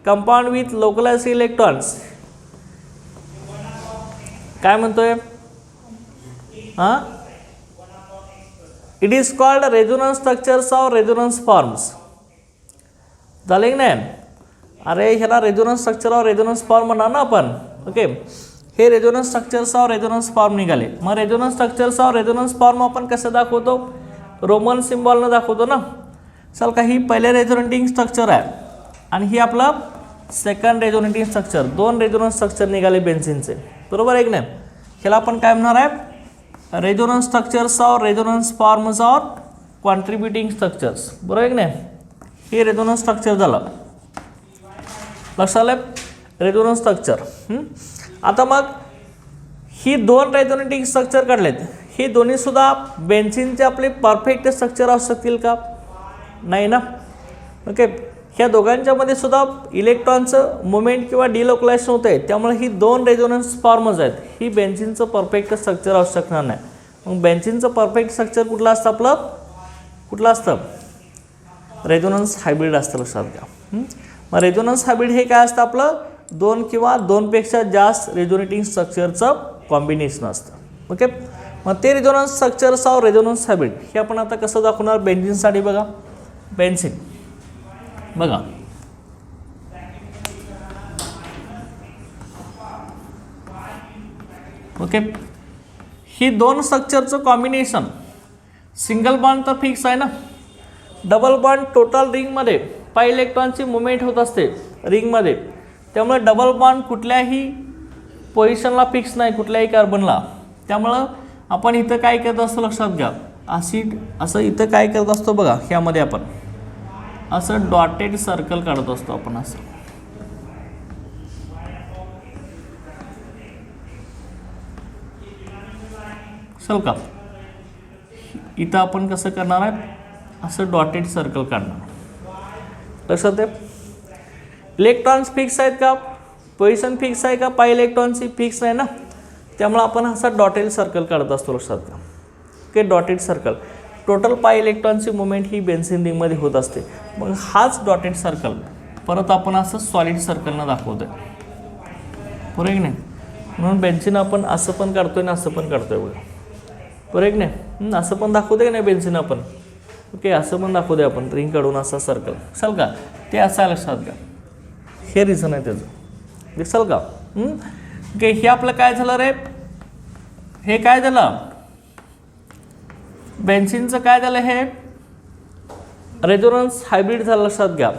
कंपाऊंड विथ लोकलाइज्ड इलेक्ट्रॉन्स काय म्हणतोय हां it is called resonance structures or resonance forms झाले की नाही अरे ह्याला resonance structure or resonance form म्हणणार ना आपण ओके हे resonance structures or resonance form निघाले मग resonance structures or resonance form आपण कसं दाखवतो रोमन सिम्बॉलनं दाखवतो ना चल का ही पहिले रेझोनेटिंग स्ट्रक्चर आहे आणि ही आपला second resonating structure 2 resonance structure निघाले बेन्झीनचे बरोबर आहे की नाही ह्याला आपण काय म्हणणार आहे resonance structures or resonance forms or contributing structures, बरोबर आहे की नाही. हे रेझोनन्स स्ट्रक्चर झालं. लक्षात आलं रेझोनन्स स्ट्रक्चर. आता मग ही दोन रेझोनेटिंग स्ट्रक्चर काढलेत, ही दोन्ही सुद्धा बेन्झीनचे आपले परफेक्ट स्ट्रक्चर असू शकतील का? नाही ना. ओके, ह्या दोघांच्यामध्ये सुद्धा इलेक्ट्रॉनचं मुवमेंट किंवा डिलोकलायझेशन होत आहे, त्यामुळे ही दोन रेझोनन्स फॉर्मच आहेत. ही बेन्झीनचं परफेक्ट स्ट्रक्चर असू शकणार नाही. मग बेन्झीनचं परफेक्ट स्ट्रक्चर कुठलं असतं आपलं? कुठलं असतं? रेझोनन्स हायब्रिड असतं. लक्षात घ्या. मग रेझोनन्स हायब्रिड हे काय असतं आपलं? दोन किंवा दोनपेक्षा जास्त रेझोनेटिंग स्ट्रक्चरचं कॉम्बिनेशन असतं. ओके, मग ते resonance structures of resonance hybrid हे आपण आता कसं दाखवणार बेन्झीनसाठी? बघा, बेन्झीन बघा, ओके, ही दोन स्ट्रक्चरचं कॉम्बिनेशन. सिंगल बॉन्ड तर फिक्स आहे ना, डबल बॉन्ड टोटल रिंगमध्ये पाय इलेक्ट्रॉनची मुवमेंट होत असते रिंगमध्ये, त्यामुळे डबल बॉन्ड कुठल्याही पोझिशनला फिक्स नाही, कुठल्याही कार्बनला. त्यामुळं आपण इथं काय करत असतो लक्षात घ्या, असं इथं काय करत असतो बघा, ह्यामध्ये आपण असं डॉटेड सर्कल काढत असतो आपण असं. चल का इथं आपण कसं करणार आहे, असं डॉटेड सर्कल काढणार. लक्षात आहे. इलेक्ट्रॉन्स फिक्स आहेत का? पोझिशन फिक्स आहे का? पाय इलेक्ट्रॉनची फिक्स आहे ना, त्यामुळे आपण असा डॉटेड सर्कल काढत असतो. लक्षात घ्या. Okay, dotted circle. टोटल पाय इलेक्ट्रॉनची मुवमेंट ही बेन्झीन रिंगमध्ये होत असते. मग हाच डॉटेड सर्कल परत आपण असं सॉलिड सर्कलनं दाखवतोय, बरोबर की नाही. म्हणून बेन्झीन आपण असं पण काढतोय ना असं पण काढतोय बघा, बरोबर की नाही. असं पण दाखवतोय की नाही बेन्झीन आपण. ओके, असं पण दाखवतोय आपण रिंग काढून असा सर्कल. दिसाल का ते असं लक्षात घ्या. हे रिझन आहे त्याचं. दिसाल का? ओके, हे आपलं काय झालं रे, हे काय झालं बेन्झीनचं काय झालं, हे रेझोनन्स हायब्रिड झालं. लक्षात घ्या.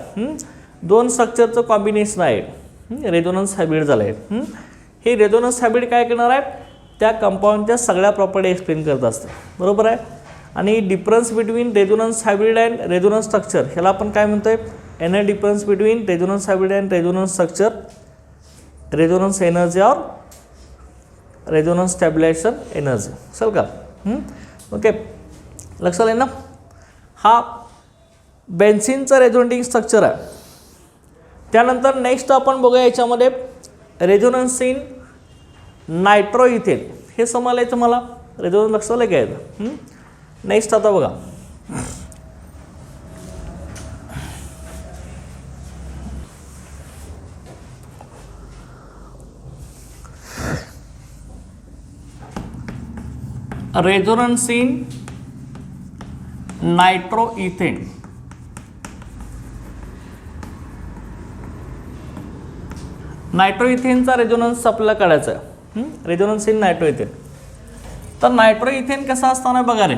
दोन स्ट्रक्चरचं कॉम्बिनेशन आहे, रेझोनन्स हायब्रिड झालं आहे. हे रेझोनन्स हायब्रिड काय करणार आहे, त्या कंपाऊंडच्या सगळ्या प्रॉपर्टी एक्सप्लेन करत असतं, बरोबर आहे. आणि difference between resonance hybrid and resonance structure ह्याला आपण काय म्हणतोय, energy difference between resonance hybrid and resonance structure, resonance energy और रेझोनन्स स्टॅबिलायझेशन एनर्जी. चल का. ओके, लक्षात आलं ना. हा बेन्झीनचं रेझोनेटिंग स्ट्रक्चर आहे. त्यानंतर नेक्स्ट आपण बघूया याच्यामध्ये रेझोनन्स इन नायट्रो इथेन. हे समजलं तुम्हाला रेझोनन्स. लक्षात आलं काय. नेक्स्ट आता बघा, resonance in nitro ethane. Nitro इथेनचा रेझोनन्स आपल्याला काढायचा आहे. Resonance in nitro ethane. तर नायट्रो इथेन कसा असताना बघा रे,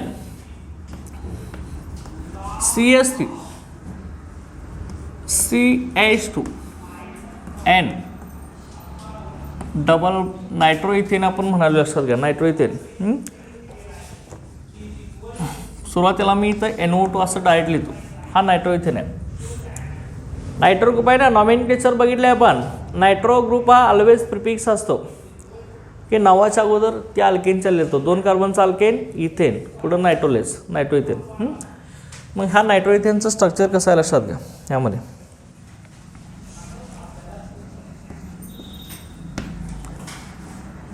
CH3 CH2N double nitro ethane आपण म्हणालो. लक्षात घ्या नायट्रो इथेन. सुरुवातीला मी इथं NO2 असं डायरेक्ट लिहितो. हा नायट्रो इथेन आहे. नायट्रो ग्रुप आहे ना, नॉमेनक्लेचर बघितलं आहे आपण. नायट्रो ग्रुप हा ऑलवेज प्रिफिक्स असतो की नावाच्या अगोदर त्या अल्केनच्या लिहितो. 2 कार्बनचा अल्केन इथेन, पुढं नायट्रोलेस, नायट्रो इथेन. मग हा नायट्रो इथेनचं स्ट्रक्चर कसं आहे लक्षात घ्या. यामध्ये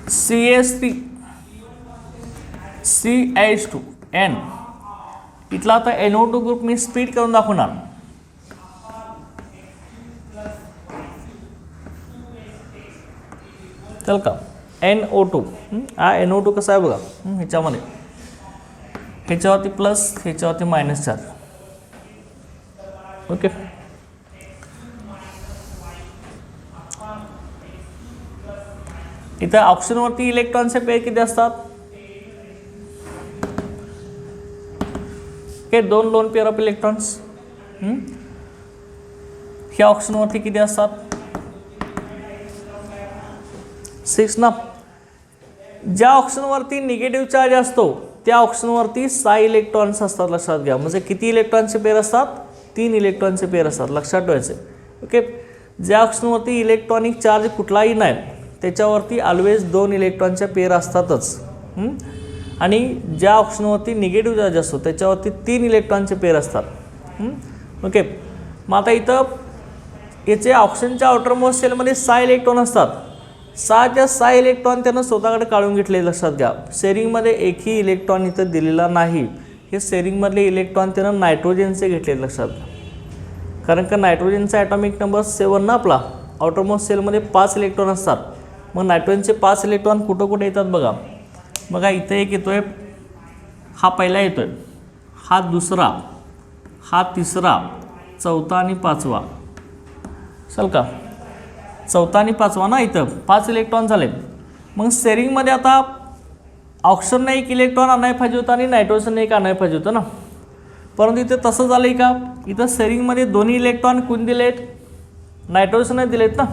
CH3 CH2N इथला आता NO2 ग्रुप मी स्प्लिट करून दाखवणार. चल का. NO2 हा NO2 कसा आहे बघा, ह्याच्यामध्ये ह्याच्यावरती प्लस ह्याच्यावरती मायनस चार्ज. ओके, इथं ऑक्सिजनवरती इलेक्ट्रॉनचे पेअर किती असतात, okay 2 loan pair of electrons. ह्या ऑक्सिजनवरती किती असतात, 6 ना. ज्या ऑक्सिजनवरती निगेटिव्ह चार्ज असतो त्या ऑप्शनवरती 6 इलेक्ट्रॉन्स असतात, लक्षात घ्या. म्हणजे किती इलेक्ट्रॉनचे पेअर असतात? 3 इलेक्ट्रॉनचे पेअर असतात, लक्षात ठेवायचे. ओके. ज्या ऑप्शनवरती इलेक्ट्रॉनिक चार्ज कुठलाही नाही त्याच्यावरती ऑलवेज 2 इलेक्ट्रॉनच्या पेअर असतातच. आणि ज्या ऑप्शनवरती निगेटिव्ह चार्ज असतो त्याच्यावरती 3 इलेक्ट्रॉनचे पेअर असतात. ओके. मग आता इथं याचे ऑप्शनच्या आउटरमोस्ट सेलमध्ये 6 इलेक्ट्रॉन असतात. 6च्या 6 इलेक्ट्रॉन त्यानं स्वतःकडे काढून घेतले, लक्षात घ्या. शेअरिंगमध्ये एकही इलेक्ट्रॉन इथं दिलेला नाही. हे शेअरिंगमधले इलेक्ट्रॉन त्यानं नायट्रोजनचे घेतले, लक्षात घ्या. कारण का नायट्रोजनचा ॲटॉमिक नंबर 7 ना आपला. आउटरमोस्ट सेलमध्ये 5 इलेक्ट्रॉन असतात. मग नायट्रोजनचे 5 इलेक्ट्रॉन कुठं कुठे येतात बघा. बघा इथं एक येतोय, हा पहिला येतोय, हा दुसरा, हा तिसरा, चौथा आणि पाचवा. चल का चौथा आणि पाचवा ना, इथं 5 इलेक्ट्रॉन झाले. मग शेअरिंगमध्ये आता ऑक्सिजनने 1 इलेक्ट्रॉन आणायला पाहिजे होतं आणि नायट्रोजनने 1 आणायला पाहिजे होतं ना. परंतु इथे तसं झालं आहे का? इथं शेअरिंगमध्ये दोन्ही इलेक्ट्रॉन कोण दिलेत? नायट्रोजनने दिलेत ना.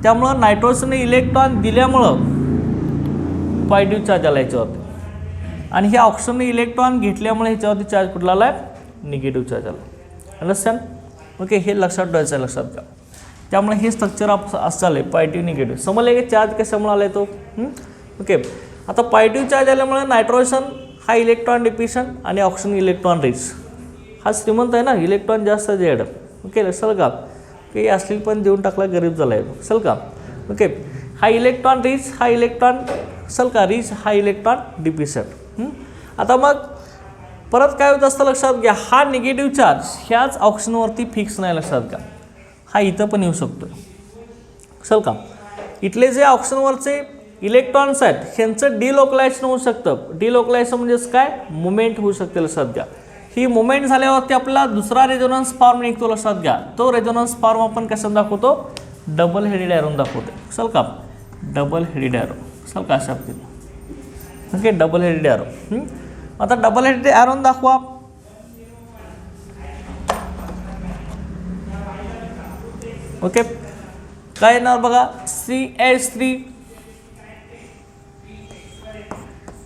त्यामुळं नायट्रोजनने इलेक्ट्रॉन दिल्यामुळं पॉझिटिव्ह चार्ज आला याच्यावरती. आणि ह्या ऑक्सिजनने इलेक्ट्रॉन घेतल्यामुळे ह्याच्यावरती चार्ज कुठला आला आहे? निगेटिव्ह चार्ज आला. अंडरस्टँड? ओके. हे लक्षात ठेवायचं आहे, लक्षात घ्या. त्यामुळे हे स्ट्रक्चर असं झालं आहे पॉझिटिव्ह निगेटिव्ह. समजले की चार्ज कशामुळे आला आहे तो? ओके. आता पॉझिटिव्ह चार्ज आल्यामुळे नायट्रोजन हा इलेक्ट्रॉन डिफिशन आणि ऑक्सिजन इलेक्ट्रॉन रिच. हा श्रीमंत आहे ना, इलेक्ट्रॉन जास्त जेड. ओके. लक्षात का की असलेली पण देऊन टाकला, गरीब झाला आहे. चल का. ओके. हा इलेक्ट्रॉन रिच, हा इलेक्ट्रॉन चल का रिच, हा इलेक्ट्रॉन डिफिशंट. आता मग परत काय होत असतं लक्षात घ्या. हा निगेटिव्ह चार्ज ह्याच ऑक्सिजनवरती फिक्स नाही, लक्षात घ्या. हा इथं पण येऊ शकतो. चल का. इथले जे ऑक्सिजनवरचे इलेक्ट्रॉन्स आहेत ह्यांचं डिलोकलायझेशन होऊ शकतं. डिलोकलायझेशन म्हणजेच काय? मुवमेंट होऊ शकते, लक्षात घ्या. ही मुवमेंट झाल्यावरती आपला दुसरा रेझोनन्स फॉर्म निघतो, लक्षात घ्या. तो रेझोनन्स फॉर्म आपण कशाने दाखवतो? डबल हेडेड ॲरोन दाखवतो. चल का. Double headed arrow. चल का अशा पद्धतीने. ओके. Double headed arrow. आता डबल हेडेड ॲरोन दाखवा. ओके. काय येणार बघा? CH3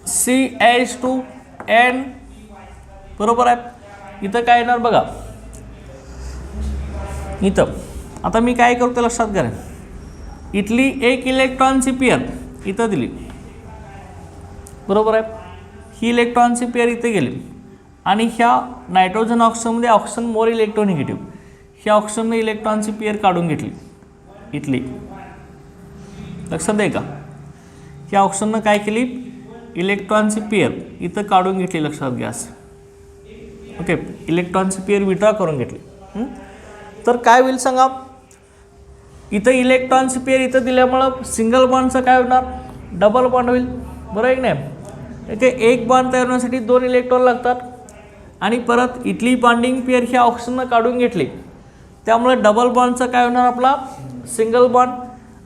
CH2N. बरोबर आहे. इथं काय येणार बघा. इथं आता मी काय करतो लक्षात घ्या. इथली 1 इलेक्ट्रॉनची पेअर इथं दिली, बरोबर आहे. ही इलेक्ट्रॉनची पेअर इथे गेली आणि ह्या नायट्रोजन ऑक्सिजनमध्ये ऑक्सिजन मोर इलेक्ट्रोनिगेटिव्ह. ह्या ऑक्सिजनने इलेक्ट्रॉनची पेअर काढून घेतली इथली, लक्षात आहे का. ह्या ऑक्सिजननं काय केली? इलेक्ट्रॉनची पेअर इथं काढून घेतली, लक्षात घ्या. ओके. इलेक्ट्रॉनची पेअर विड्रॉ करून घेतली. तर काय होईल सांगा. इथं इलेक्ट्रॉनची पेअर इथं दिल्यामुळं सिंगल बॉन्डचं काय होणार? डबल बॉन्ड होईल, बरोबर आहे की नाही. इथे 1 बॉन्ड तयार होण्यासाठी 2 इलेक्ट्रॉन लागतात आणि परत इथली बॉन्डिंग पेअर ह्या ऑक्सिजननं काढून घेतली. त्यामुळे डबल बॉन्डचं काय होणार आपला? Single bond.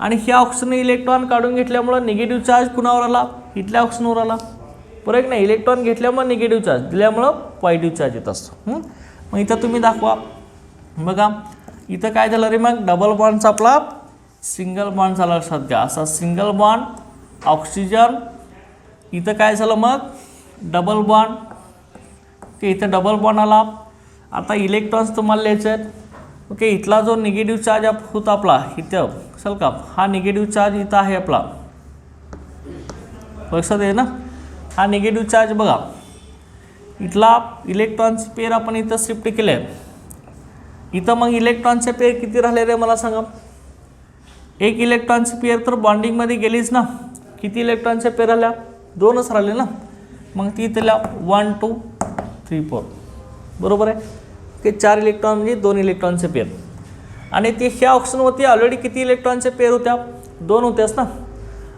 आणि ह्या ऑक्सिजनने इलेक्ट्रॉन काढून घेतल्यामुळं निगेटिव्ह चार्ज कुणावर आला? इथल्या ऑक्सिजनवर आला, बरोबर आहे की नाही. इलेक्ट्रॉन घेतल्यामुळे निगेटिव्ह चार्ज, दिल्यामुळं पॉझिटिव्ह चार्ज येत असतो. मग इथं तुम्ही दाखवा. बघा इथं काय झालं रे मग? डबल बॉन्डचा आपला सिंगल बॉन्ड झाला, लक्षात घ्या. असा सिंगल बॉन्ड ऑक्सिजन. इथं काय झालं मग? Double bond. ओके. इथं डबल बॉन्ड आला. आता इलेक्ट्रॉन्स तुम्हाला लिहायचे आहेत. ओके. इथला जो निगेटिव्ह चार्ज होता आपला इथं, चल का, हा निगेटिव्ह चार्ज इथं आहे आपला, लक्षात आहे ना. हा निगेटिव्ह चार्ज बघा. इथला इलेक्ट्रॉनची पेअर आपण इथं शिफ्ट केले. इथं मग इलेक्ट्रॉनचे पेअर किती राहिले रे मला सांगा. 1 इलेक्ट्रॉनची पेअर तर बॉन्डिंगमध्ये गेलीच ना. किती इलेक्ट्रॉनच्या पेअर आल्या? 2च राहिले ना. मग ती इथल्या 1 2 3 4, बरोबर आहे की. 4 इलेक्ट्रॉन म्हणजे 2 इलेक्ट्रॉनचे पेअर. आणि ती ह्या ऑप्शनवरती ऑलरेडी किती इलेक्ट्रॉनचे पेअर होत्या? 2 होत्याच ना.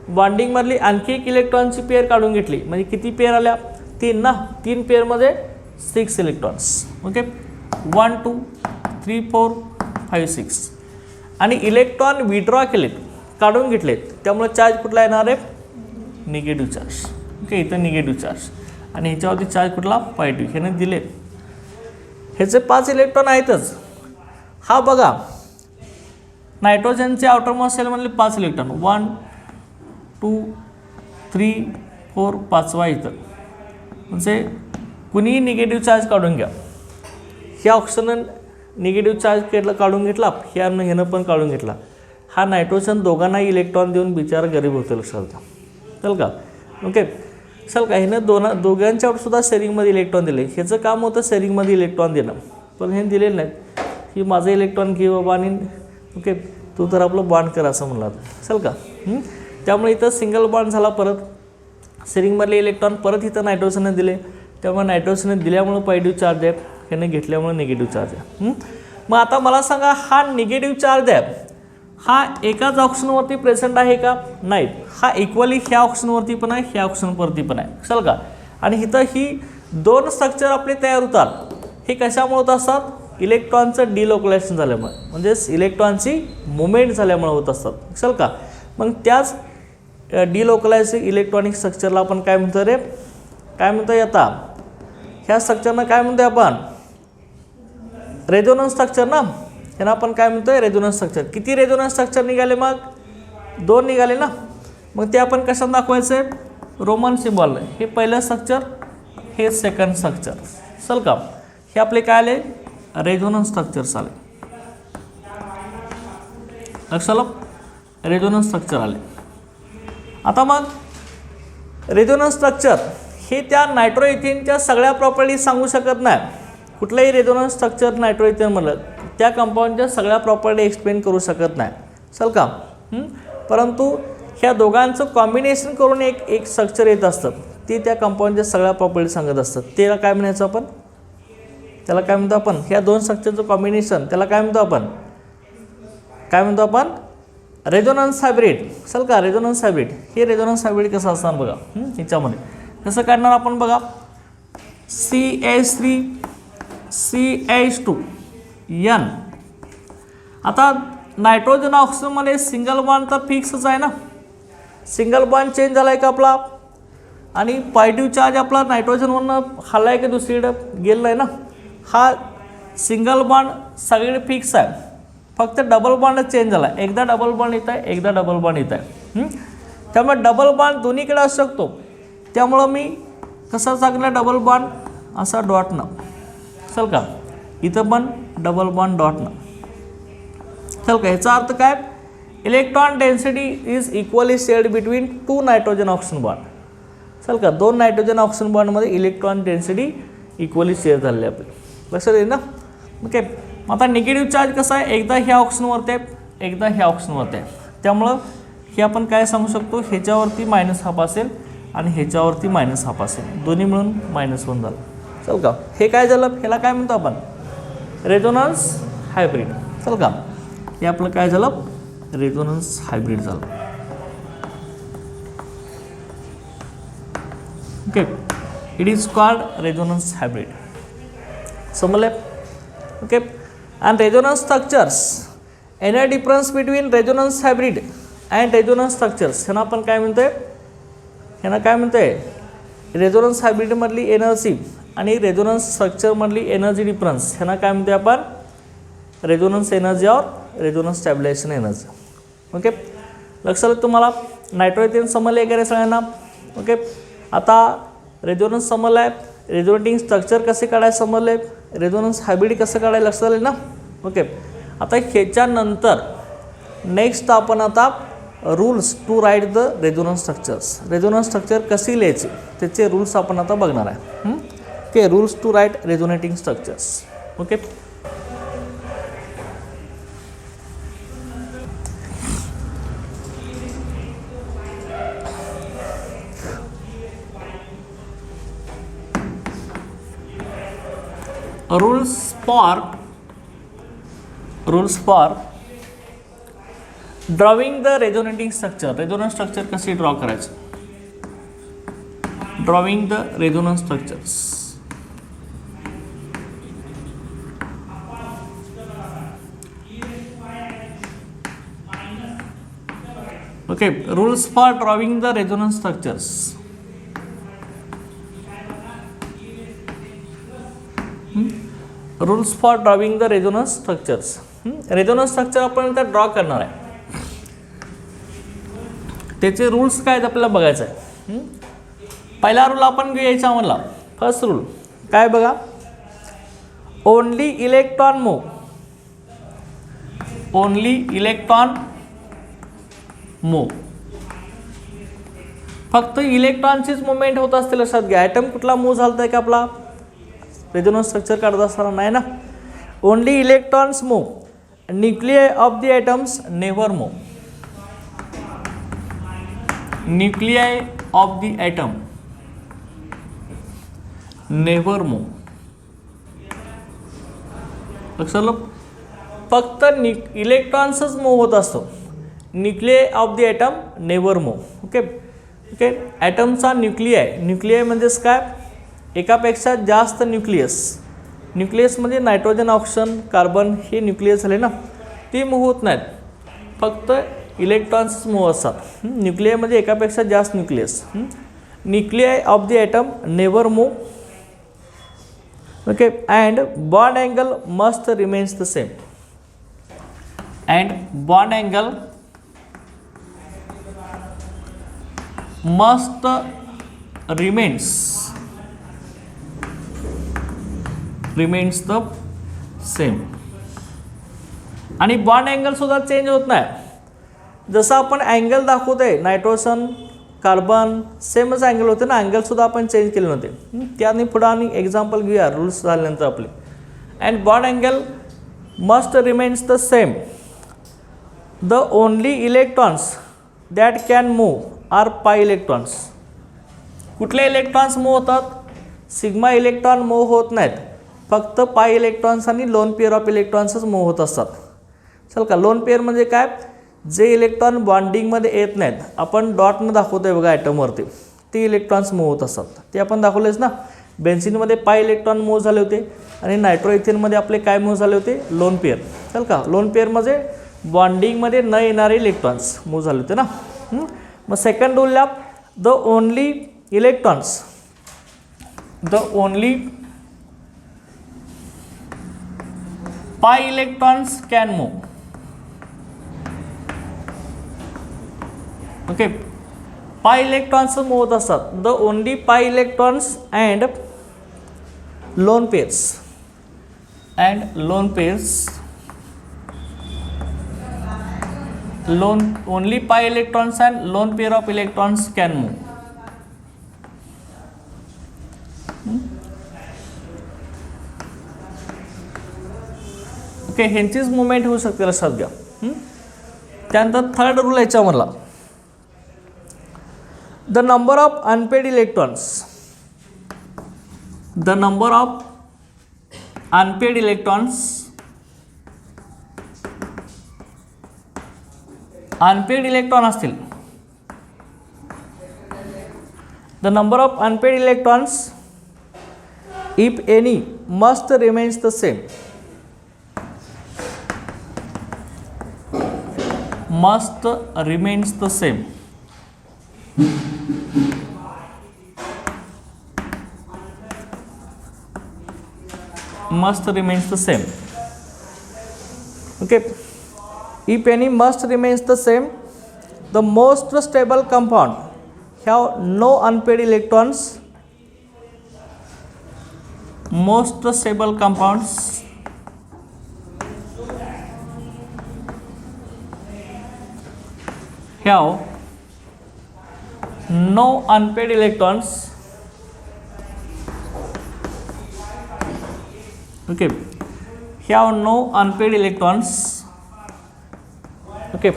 बॉन्डिंगमधली आणखी 1 इलेक्ट्रॉनची पेअर काढून घेतली म्हणजे किती पेअर आल्या? 3 ना. 3 पेअरमध्ये 6 इलेक्ट्रॉन्स. ओके. 1 2 3 4 5 6. आणि इलेक्ट्रॉन विड्रॉ केलेत, काढून घेतलेत. त्यामुळे चार्ज कुठला येणार आहे? Negative charge. ओके. इथं निगेटिव्ह चार्ज आणि ह्याच्यावरती चार्ज कुठला? पॉझिटिव्ह. ह्याने दिले. ह्याचे 5 इलेक्ट्रॉन आहेतच. हा बघा नायट्रोजनचे आउटरमोस्ट सेलमधले 5 इलेक्ट्रॉन 1 2 3 4 5वा इथं. म्हणजे कुणीही निगेटिव्ह चार्ज काढून घ्या, ह्या ऑक्सिजन निगेटिव्ह चार्ज काढून घेतला, ह्यानं पण काढून घेतला, हा नायट्रोजन दोघांना इलेक्ट्रॉन देऊन बिचारा गरीब होते, लक्षात घ्या. चल का ओके. चल का ह्यानं दोघांच्यावर सुद्धा शेअरिंगमध्ये इलेक्ट्रॉन दिले. ह्याचं काम होतं शेअरिंगमध्ये इलेक्ट्रॉन देणं, पण हे दिलेलं नाहीत की माझं इलेक्ट्रॉन घे बाबा आणि ओके तू तर आपलं बॉन्ड कर असं म्हणला. चल का त्यामुळे इथं सिंगल बॉन्ड झाला, परत शेअरिंगमधले इलेक्ट्रॉन परत इथं नायट्रोजनने दिले, त्यामुळे नायट्रोजनने दिल्यामुळं पॉझिटिव्ह चार्ज आहे, ह्याने घेतल्यामुळे निगेटिव्ह चार्ज आहे. मग आता मला सांगा हा निगेटिव्ह चार्ज आहे हा एकाच ऑक्सिजनवरती प्रेझेंट आहे का? नाही, हा इक्वली ह्या ऑक्सिजनवरती पण आहे, ह्या ऑक्सिजनवरती पण आहे. चल का. आणि इथं ही दोन स्ट्रक्चर आपले तयार होतात, हे कशामुळे होत असतात? इलेक्ट्रॉनचं डिलोकलायझेशन झाल्यामुळे, म्हणजेच इलेक्ट्रॉनची मुवमेंट झाल्यामुळे होत असतात. चल का. मग त्याच डिलोकलायझिंग इलेक्ट्रॉनिक स्ट्रक्चरला आपण काय म्हणतो रे? काय म्हणतो आता ह्या स्ट्रक्चरनं काय म्हणतोय आपण? रेझोनन्स स्ट्रक्चर ना. ह्याला आपण काय म्हणतोय? Resonance structure. किती रेझोनन्स स्ट्रक्चर निघाले? मग 2 निघाले ना. मग ते आपण कशात दाखवायचं आहे? Roman symbol. हे पहिलं स्ट्रक्चर, हे सेकंड स्ट्रक्चर. चल का. हे आपले काय आले? रेझोनन्स स्ट्रक्चर्स आले. लक्षात आलं? रेझोनन्स स्ट्रक्चर आले. आता मग रेझोनन्स स्ट्रक्चर हे त्या नायट्रोइथेनच्या सगळ्या प्रॉपर्टी सांगू शकत नाही. कुठलंही रेझोनन्स स्ट्रक्चर नायट्रोइथेन म्हणलं त्या कंपाऊंडच्या सगळ्या प्रॉपर्टी एक्सप्लेन करू शकत नाही. चल का. परंतु ह्या दोघांचं कॉम्बिनेशन करून एक स्ट्रक्चर येत असतं, ती त्या कंपाऊंडच्या सगळ्या प्रॉपर्टी सांगत असतात. त्याला काय म्हणायचं आपण? त्याला काय म्हणतो आपण? ह्या दोन स्ट्रक्चरचं कॉम्बिनेशन त्याला काय म्हणतो आपण? काय म्हणतो आपण? Resonance hybrid. चल का. Resonance hybrid. हे रेझोनन्स हायब्रिड कसं असणार बघा. ह्याच्यामध्ये कसं काढणार आपण बघा. CH3 CH2 N. आता नायट्रोजन ऑक्सिजनमध्ये सिंगल बॉन्ड तर फिक्सच आहे ना. सिंगल बॉन्ड चेंज झाला आहे का आपला? आणि पॉझिटिव्ह चार्ज आपला नायट्रोजनवरनं हल्ला आहे की दुसरीकडे गेलेला आहे ना. हा सिंगल बॉन्ड सगळीकडे फिक्स आहे, फक्त डबल बॉन्डच चेंज झाला आहे. एकदा डबल बॉन्ड येत आहे, एकदा डबल बॉन्ड येत आहे. त्यामुळे डबल बॉन्ड दोन्हीकडे असू शकतो. त्यामुळं मी कसं सांगलं? डबल बॉन्ड असा डॉटनं. चल का. इथं पण डबल बॉन्ड डॉटनं. चल का. ह्याचा अर्थ काय? Electron density is equally shared between 2 nitrogen oxygen bond. चल का. 2 नायट्रोजन ऑक्सिजन बॉन्डमध्ये इलेक्ट्रॉन डेन्सिटी इक्वली शेअर झालेली आहे आपली. लक्षात येईल ना. ओके. आता निगेटिव्ह चार्ज कसा आहे? एकदा ह्या ऑक्सिजनवरती आहे, एकदा ह्या ऑक्सिजनवरती आहे. त्यामुळं हे आपण काय सांगू शकतो? ह्याच्यावरती -½ असेल आणि ह्याच्यावरती -½ असेल, दोन्ही मिळून -1 झालं. चल का. हे काय झालं? ह्याला काय म्हणतो आपण? Resonance hybrid. चल का. हे आपलं काय झालं? रेझोनन्स हायब्रिड झालं. Okay. It is called resonance hybrid. समजले? Okay. And resonance structures, any difference between resonance hybrid and resonance structures ह्यांना आपण काय म्हणतोय? ह्यांना काय म्हणतोय? रेझोनन्स हायब्रिडमधली एनर्जी आणि रेझोनन्स स्ट्रक्चरमधली एनर्जी डिफरन्स ह्यांना काय म्हणतोय आपण? रेझोनन्स एनर्जी और रेझोनन्स स्टॅबिलायझेशन एनर्जी. ओके. लक्षात आलं तुम्हाला? नायट्रोइथेन समजले वगैरे सगळ्यांना. ओके. आता रेझोनन्स समजलं आहे, रेझोनेटिंग स्ट्रक्चर कसे काढायला समजले, रेझोनन्स हायब्रिड कसं काढायला लक्षात आलं ना. ओके. आता ह्याच्यानंतर नेक्स्ट आपण आता rules to write the resonance structures. Resonance structure कशी लिहायची त्याचे रूल्स आपण आता बघणार आहे. Okay. Rules to write resonating structures. Okay. rules for drawing the resonating structure. Resonance structure कसे ड्रॉ करायचं? Drawing the resonance structures. Okay. Rules for drawing the resonance structures. Rules for drawing the resonance structures. Resonance structure आपण इथं ड्रॉ करणार आहे, त्याचे रूल्स काय आहेत आपल्याला बघायचं आहे. पहिला रूल आपण घ्यायचा म्हणला फर्स्ट रूल काय बघा, only electron move, only electron move, फक्त इलेक्ट्रॉनचीच मुवमेंट होत असते लक्षात घ्या. ॲटम कुठला मूव्ह झालता का आपला रेझोनन्स स्ट्रक्चर काढत असताना नाही ना. Only electrons move, nuclei of the atoms never move, nuclei of the atom never move. लक्षात लो, फक्त इलेक्ट्रॉन्सच मूव्ह होत असतो, nuclei of the atom never move. Okay okay, ॲटमचा न्यूक्लिय, न्यूक्लिय म्हणजेच काय, एकापेक्षा जास्त न्यूक्लियस, न्यूक्लियस म्हणजे नायट्रोजन ऑक्सिजन कार्बन हे न्यूक्लियस झाले ना, ते मूव्ह होत नाहीत, फक्त इलेक्ट्रॉन्सच मूव्ह असतात. न्यूक्लिय म्हणजे एकापेक्षा जास्त nucleus. Nuclei of the atom never move. Okay, and bond angle must remains the same, and bond angle must remains the same. आणि बॉन्ड अँगल सुद्धा चेंज होत नाही. जसं आपण अँगल दाखवतोय नायट्रोजन कार्बन सेमच अँगल होते ना, अँगलसुद्धा आपण चेंज केले नव्हते. त्याने पुढं आणि एक्झाम्पल घेऊया रूल्स झाल्यानंतर आपले. And bond angle must remains the same. The only electrons that can move are pi electrons. कुठले इलेक्ट्रॉन्स मूव्ह होतात, सिग्मा इलेक्ट्रॉन मूव्ह होत नाहीत, फक्त पाय इलेक्ट्रॉन्स आणि लोन पेअर ऑफ इलेक्ट्रॉन्सच मूव्ह होत असतात. चल का, लोन पेअर म्हणजे काय, जे इलेक्ट्रॉन बॉन्डिंगमध्ये येत नाहीत, आपण डॉटनं दाखवतोय बघा ॲटमवरती, ते इलेक्ट्रॉन्स मूव्ह होत असतात. ते आपण दाखवलेच ना, बेन्झिनमध्ये पाय इलेक्ट्रॉन मूव्ह झाले होते आणि नायट्रोइथेनमध्ये आपले काय मूव्ह झाले होते, लोन पेअर. चल का, लोन पेअर म्हणजे बॉन्डिंगमध्ये न येणारे इलेक्ट्रॉन्स मूव्ह झाले होते ना. मग सेकंड रूलला the only electrons, the only pi electrons can move. Okay, pi electrons move होत असतात. The only pi electrons and lone pairs only pi electrons and lone pair of electrons can move. Okay, ह्यांचीच मुवमेंट होऊ शकते लक्षात घ्या. त्यानंतर थर्ड रूल याच्यामधला, the number of unpaired electrons, the number of unpaired electrons, unpaired electron असतील, the number of unpaired electrons if any must remains the same, must remains the same. Must remains the same. Okay, if any must remains the same, the most stable compound have no unpaired electrons. Most stable compounds have no unpaired electrons. Okay, have no unpaired electrons. Okay,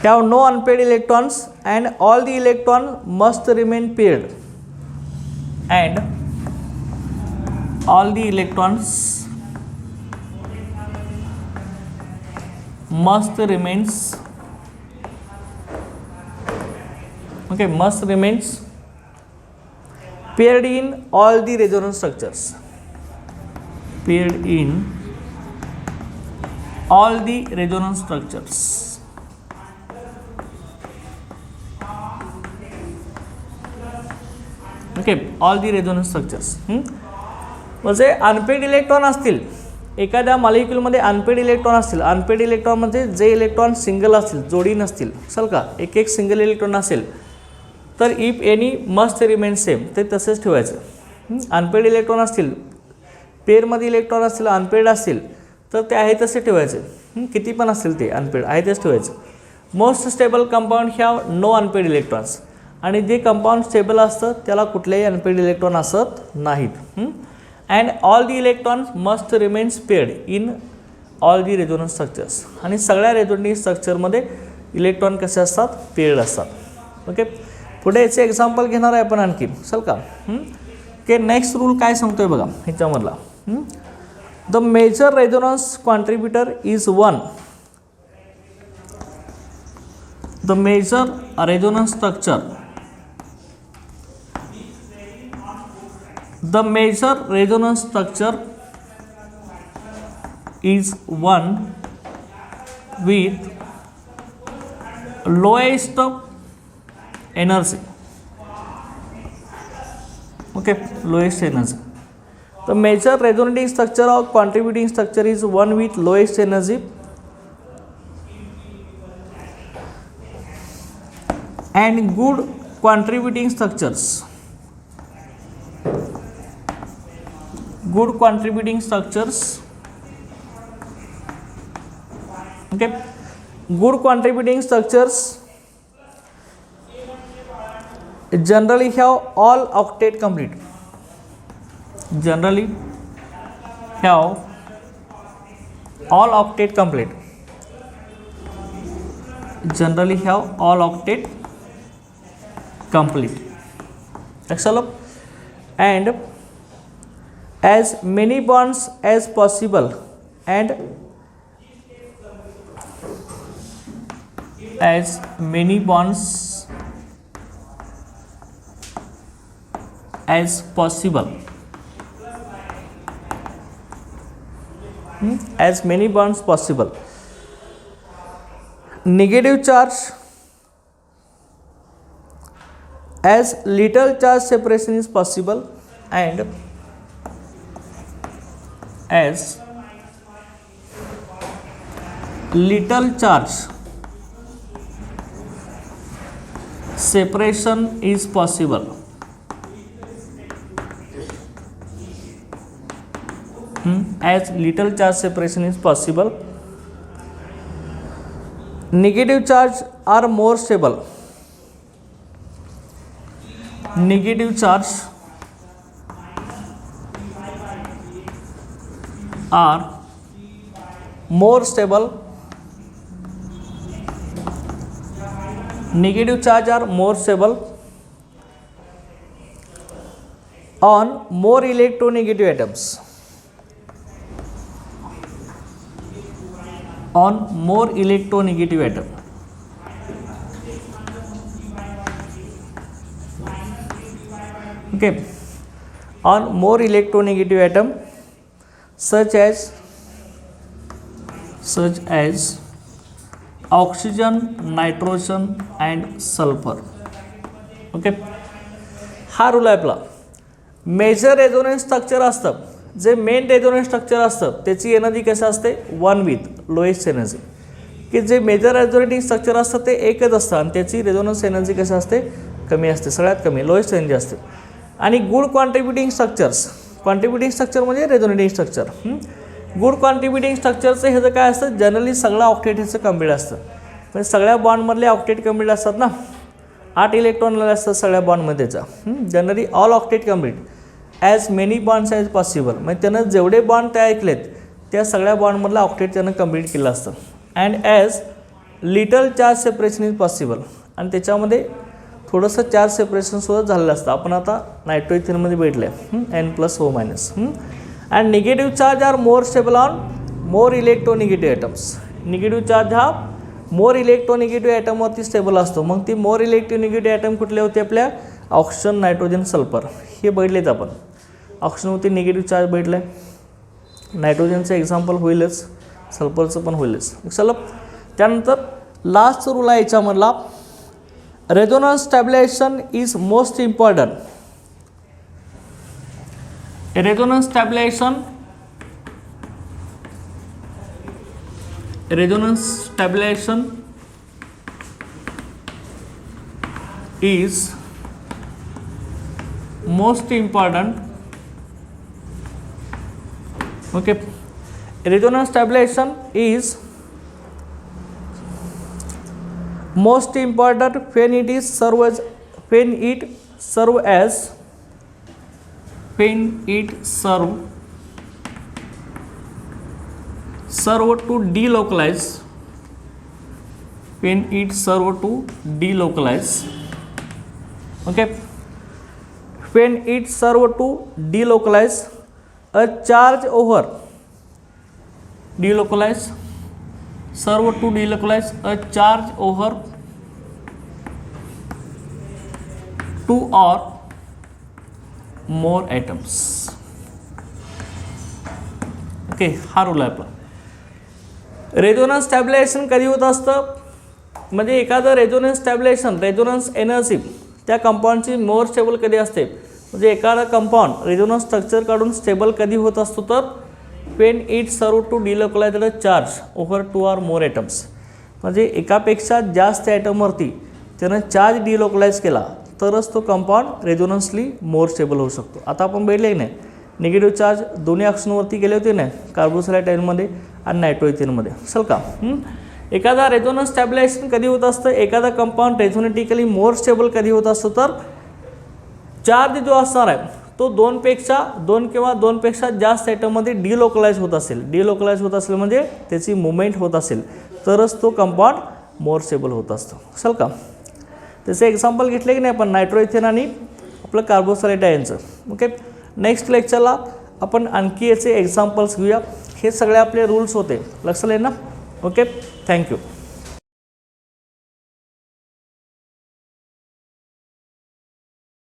have no unpaired electrons and all the electron must remain paired, and all the electrons must remains must remains paired in all the resonance structures, paired in all the resonance structures. Okay, all the resonance structures. म्हणजे अनपेड इलेक्ट्रॉन असतील, एखाद्या मॉलिक्यूलमध्ये अनपेड इलेक्ट्रॉन असतील, अनपेड इलेक्ट्रॉन म्हणजे जे इलेक्ट्रॉन सिंगल असतील, जोडी नसतील, चल का, एक एक सिंगल इलेक्ट्रॉन असेल, तर if any must remain same, ते तसेच ठेवायचं. अनपेड इलेक्ट्रॉन असतील, पेअरमध्ये इलेक्ट्रॉन असतील, अनपेड असतील, तर ते आहे तसे ठेवायचे. किती पण असतील ते अनपेड आहे तेच ठेवायचं. Most stable compound have no unpaired electrons, आणि जे कंपाऊंड स्टेबल असतं त्याला कुठलेही अनपेड इलेक्ट्रॉन असत नाहीत. And all the electrons must remains paid in all the resonance structures, आणि सगळ्या रेझोनन्स स्ट्रक्चरमध्ये इलेक्ट्रॉन कसे असतात, पेड असतात. ओके, पुढे याचे एक्झाम्पल घेणार आहे आपण आणखी. चल का की नेक्स्ट रूल काय सांगतोय बघा ह्याच्यामधला. The major resonance contributor is 1. The major resonance structure, the major resonance structure is 1 with lowest energy. Okay, lowest energy. The major resonating structure or contributing structure is 1 with lowest energy, and good contributing structures, good contributing structures, okay, good contributing structures generally have all octet complete, generally have all octet complete, generally have all octet complete. Excellent. And as many bonds as possible, and as many bonds as possible, as many bonds possible. Negative charge, as little charge separation is possible, and as little charge separation is possible. As little charge separation is possible. Negative charge are more stable. Negative charge are more stable. Negative charge are more stable on more electronegative atoms. On more electronegative atom. Okay, on more electronegative atom, such as oxygen, nitrogen and sulfur. Okay, हा रूल आहे आपला. मेजर रेझोनन्स स्ट्रक्चर असतं, जे मेन रेझोनन्स स्ट्रक्चर असतं त्याची एनर्जी कशी असते, 1 विथ लोएस्ट एनर्जी. की जे मेजर रेझोनेटिंग स्ट्रक्चर असतं ते एकच असतं आणि त्याची रेझोनन्स एनर्जी कशी असते, कमी असते, सगळ्यात कमी लोएस्ट एनर्जी असते. आणि good contributing structures, contributing structure म्हणजे रेझोनेटिंग स्ट्रक्चर. गुड कॉन्ट्रीब्युटिंग स्ट्रक्चरचं ह्याचं काय असतं, जनरली सगळं ऑक्टेट ह्याचं कम्प्लीट असतं. म्हणजे सगळ्या बॉन्डमधले ऑक्टेट कम्प्लीट असतात ना, 8 इलेक्ट्रॉन असतात सगळ्या बॉन्डमध्येचा. Generally all octet complete, as many bonds as possible. म्हणजे त्यानं जेवढे बॉन्ड त्या ऐकलेत त्या सगळ्या बॉन्डमधला ऑक्टेट त्यानं कम्प्लीट केलं असतं. And as little charge separation is possible, आणि त्याच्यामध्ये थोडंसं चार्ज सेपरेशनसुद्धा झालेलं असतं. आपण आता नायट्रोइथेनमध्ये भेटले N+O-. And negative charge are more stable on more electronegative atoms. Negative charge हा मोर इलेक्ट्रोनिगेटिव्ह ॲटमवरती स्टेबल असतो. मग ती मोर इलेक्ट्रोनिगेटिव्ह ॲटम कुठले होते आपल्या, ऑक्सिजन, नायट्रोजन, सल्फर हे बैठलेत आपण. ऑक्सिजनवरती निगेटिव्ह चार्ज बैठलं आहे, नायट्रोजनचं एक्झाम्पल होईलच, सल्फरचं पण होईलच. चला, त्यानंतर लास्ट रूल आहे याच्यामधला, resonance stabilisation is most important. Resonance stabilisation is most important, okay, resonance stabilization is most important when it serve to delocalize, okay, when it serve to delocalize a charge over, a charge over two or more atoms. Okay, हा रूल आहे आपला. रेझोनन्स स्टॅबिलायझेशन कधी होत असतं, म्हणजे एखादं रेझोनन्स एनर्जी त्या कंपाऊंडची मोर स्टेबल कधी असते, म्हणजे एखादा कंपाऊंड रेझोनन्स स्ट्रक्चर काढून स्टेबल कधी होत असतो, तर when it serve to delocalize the charge over two or more atoms. म्हणजे एकापेक्षा जास्त ॲटमवरती त्यानं चार्ज डिलोकलाइज केला तरच तो कंपाऊंड रेझोनन्सली मोर स्टेबल होऊ शकतो. आता आपण बघितले नाही, निगेटिव्ह चार्ज दोन्ही ऑक्सिजनवरती गेले होते ना, कार्बोक्सिलाइट आयनमध्ये आणि नायट्रोइथेनमध्ये. चल का, एखादा रेझोनन्स स्टॅबिलायझेशन कधी होत असतं, एखादा कंपाऊंड रेझोनेटिकली मोर स्टेबल कधी होत असतो, तर चार्ज जो असणार आहे तो दोन किंवा दोनपेक्षा जास्त ॲटममध्ये डिलोकलाइज होत असेल म्हणजे त्याची मुवमेंट होत असेल तरच तो कंपाऊंड मोर स्टेबल होत असतो. चल का, त्याचे एक्झाम्पल घेतले की नाही आपण, नायट्रोइथेन आणि आपलं कार्बोक्सिलाइट आयनचं. ओके, नेक्स्ट लेक्चरला आपण आणखी याचे एक्झाम्पल्स घेऊया. हे सगळे आपले रूल्स होते, लक्षात येईल ना. Okay, thank you.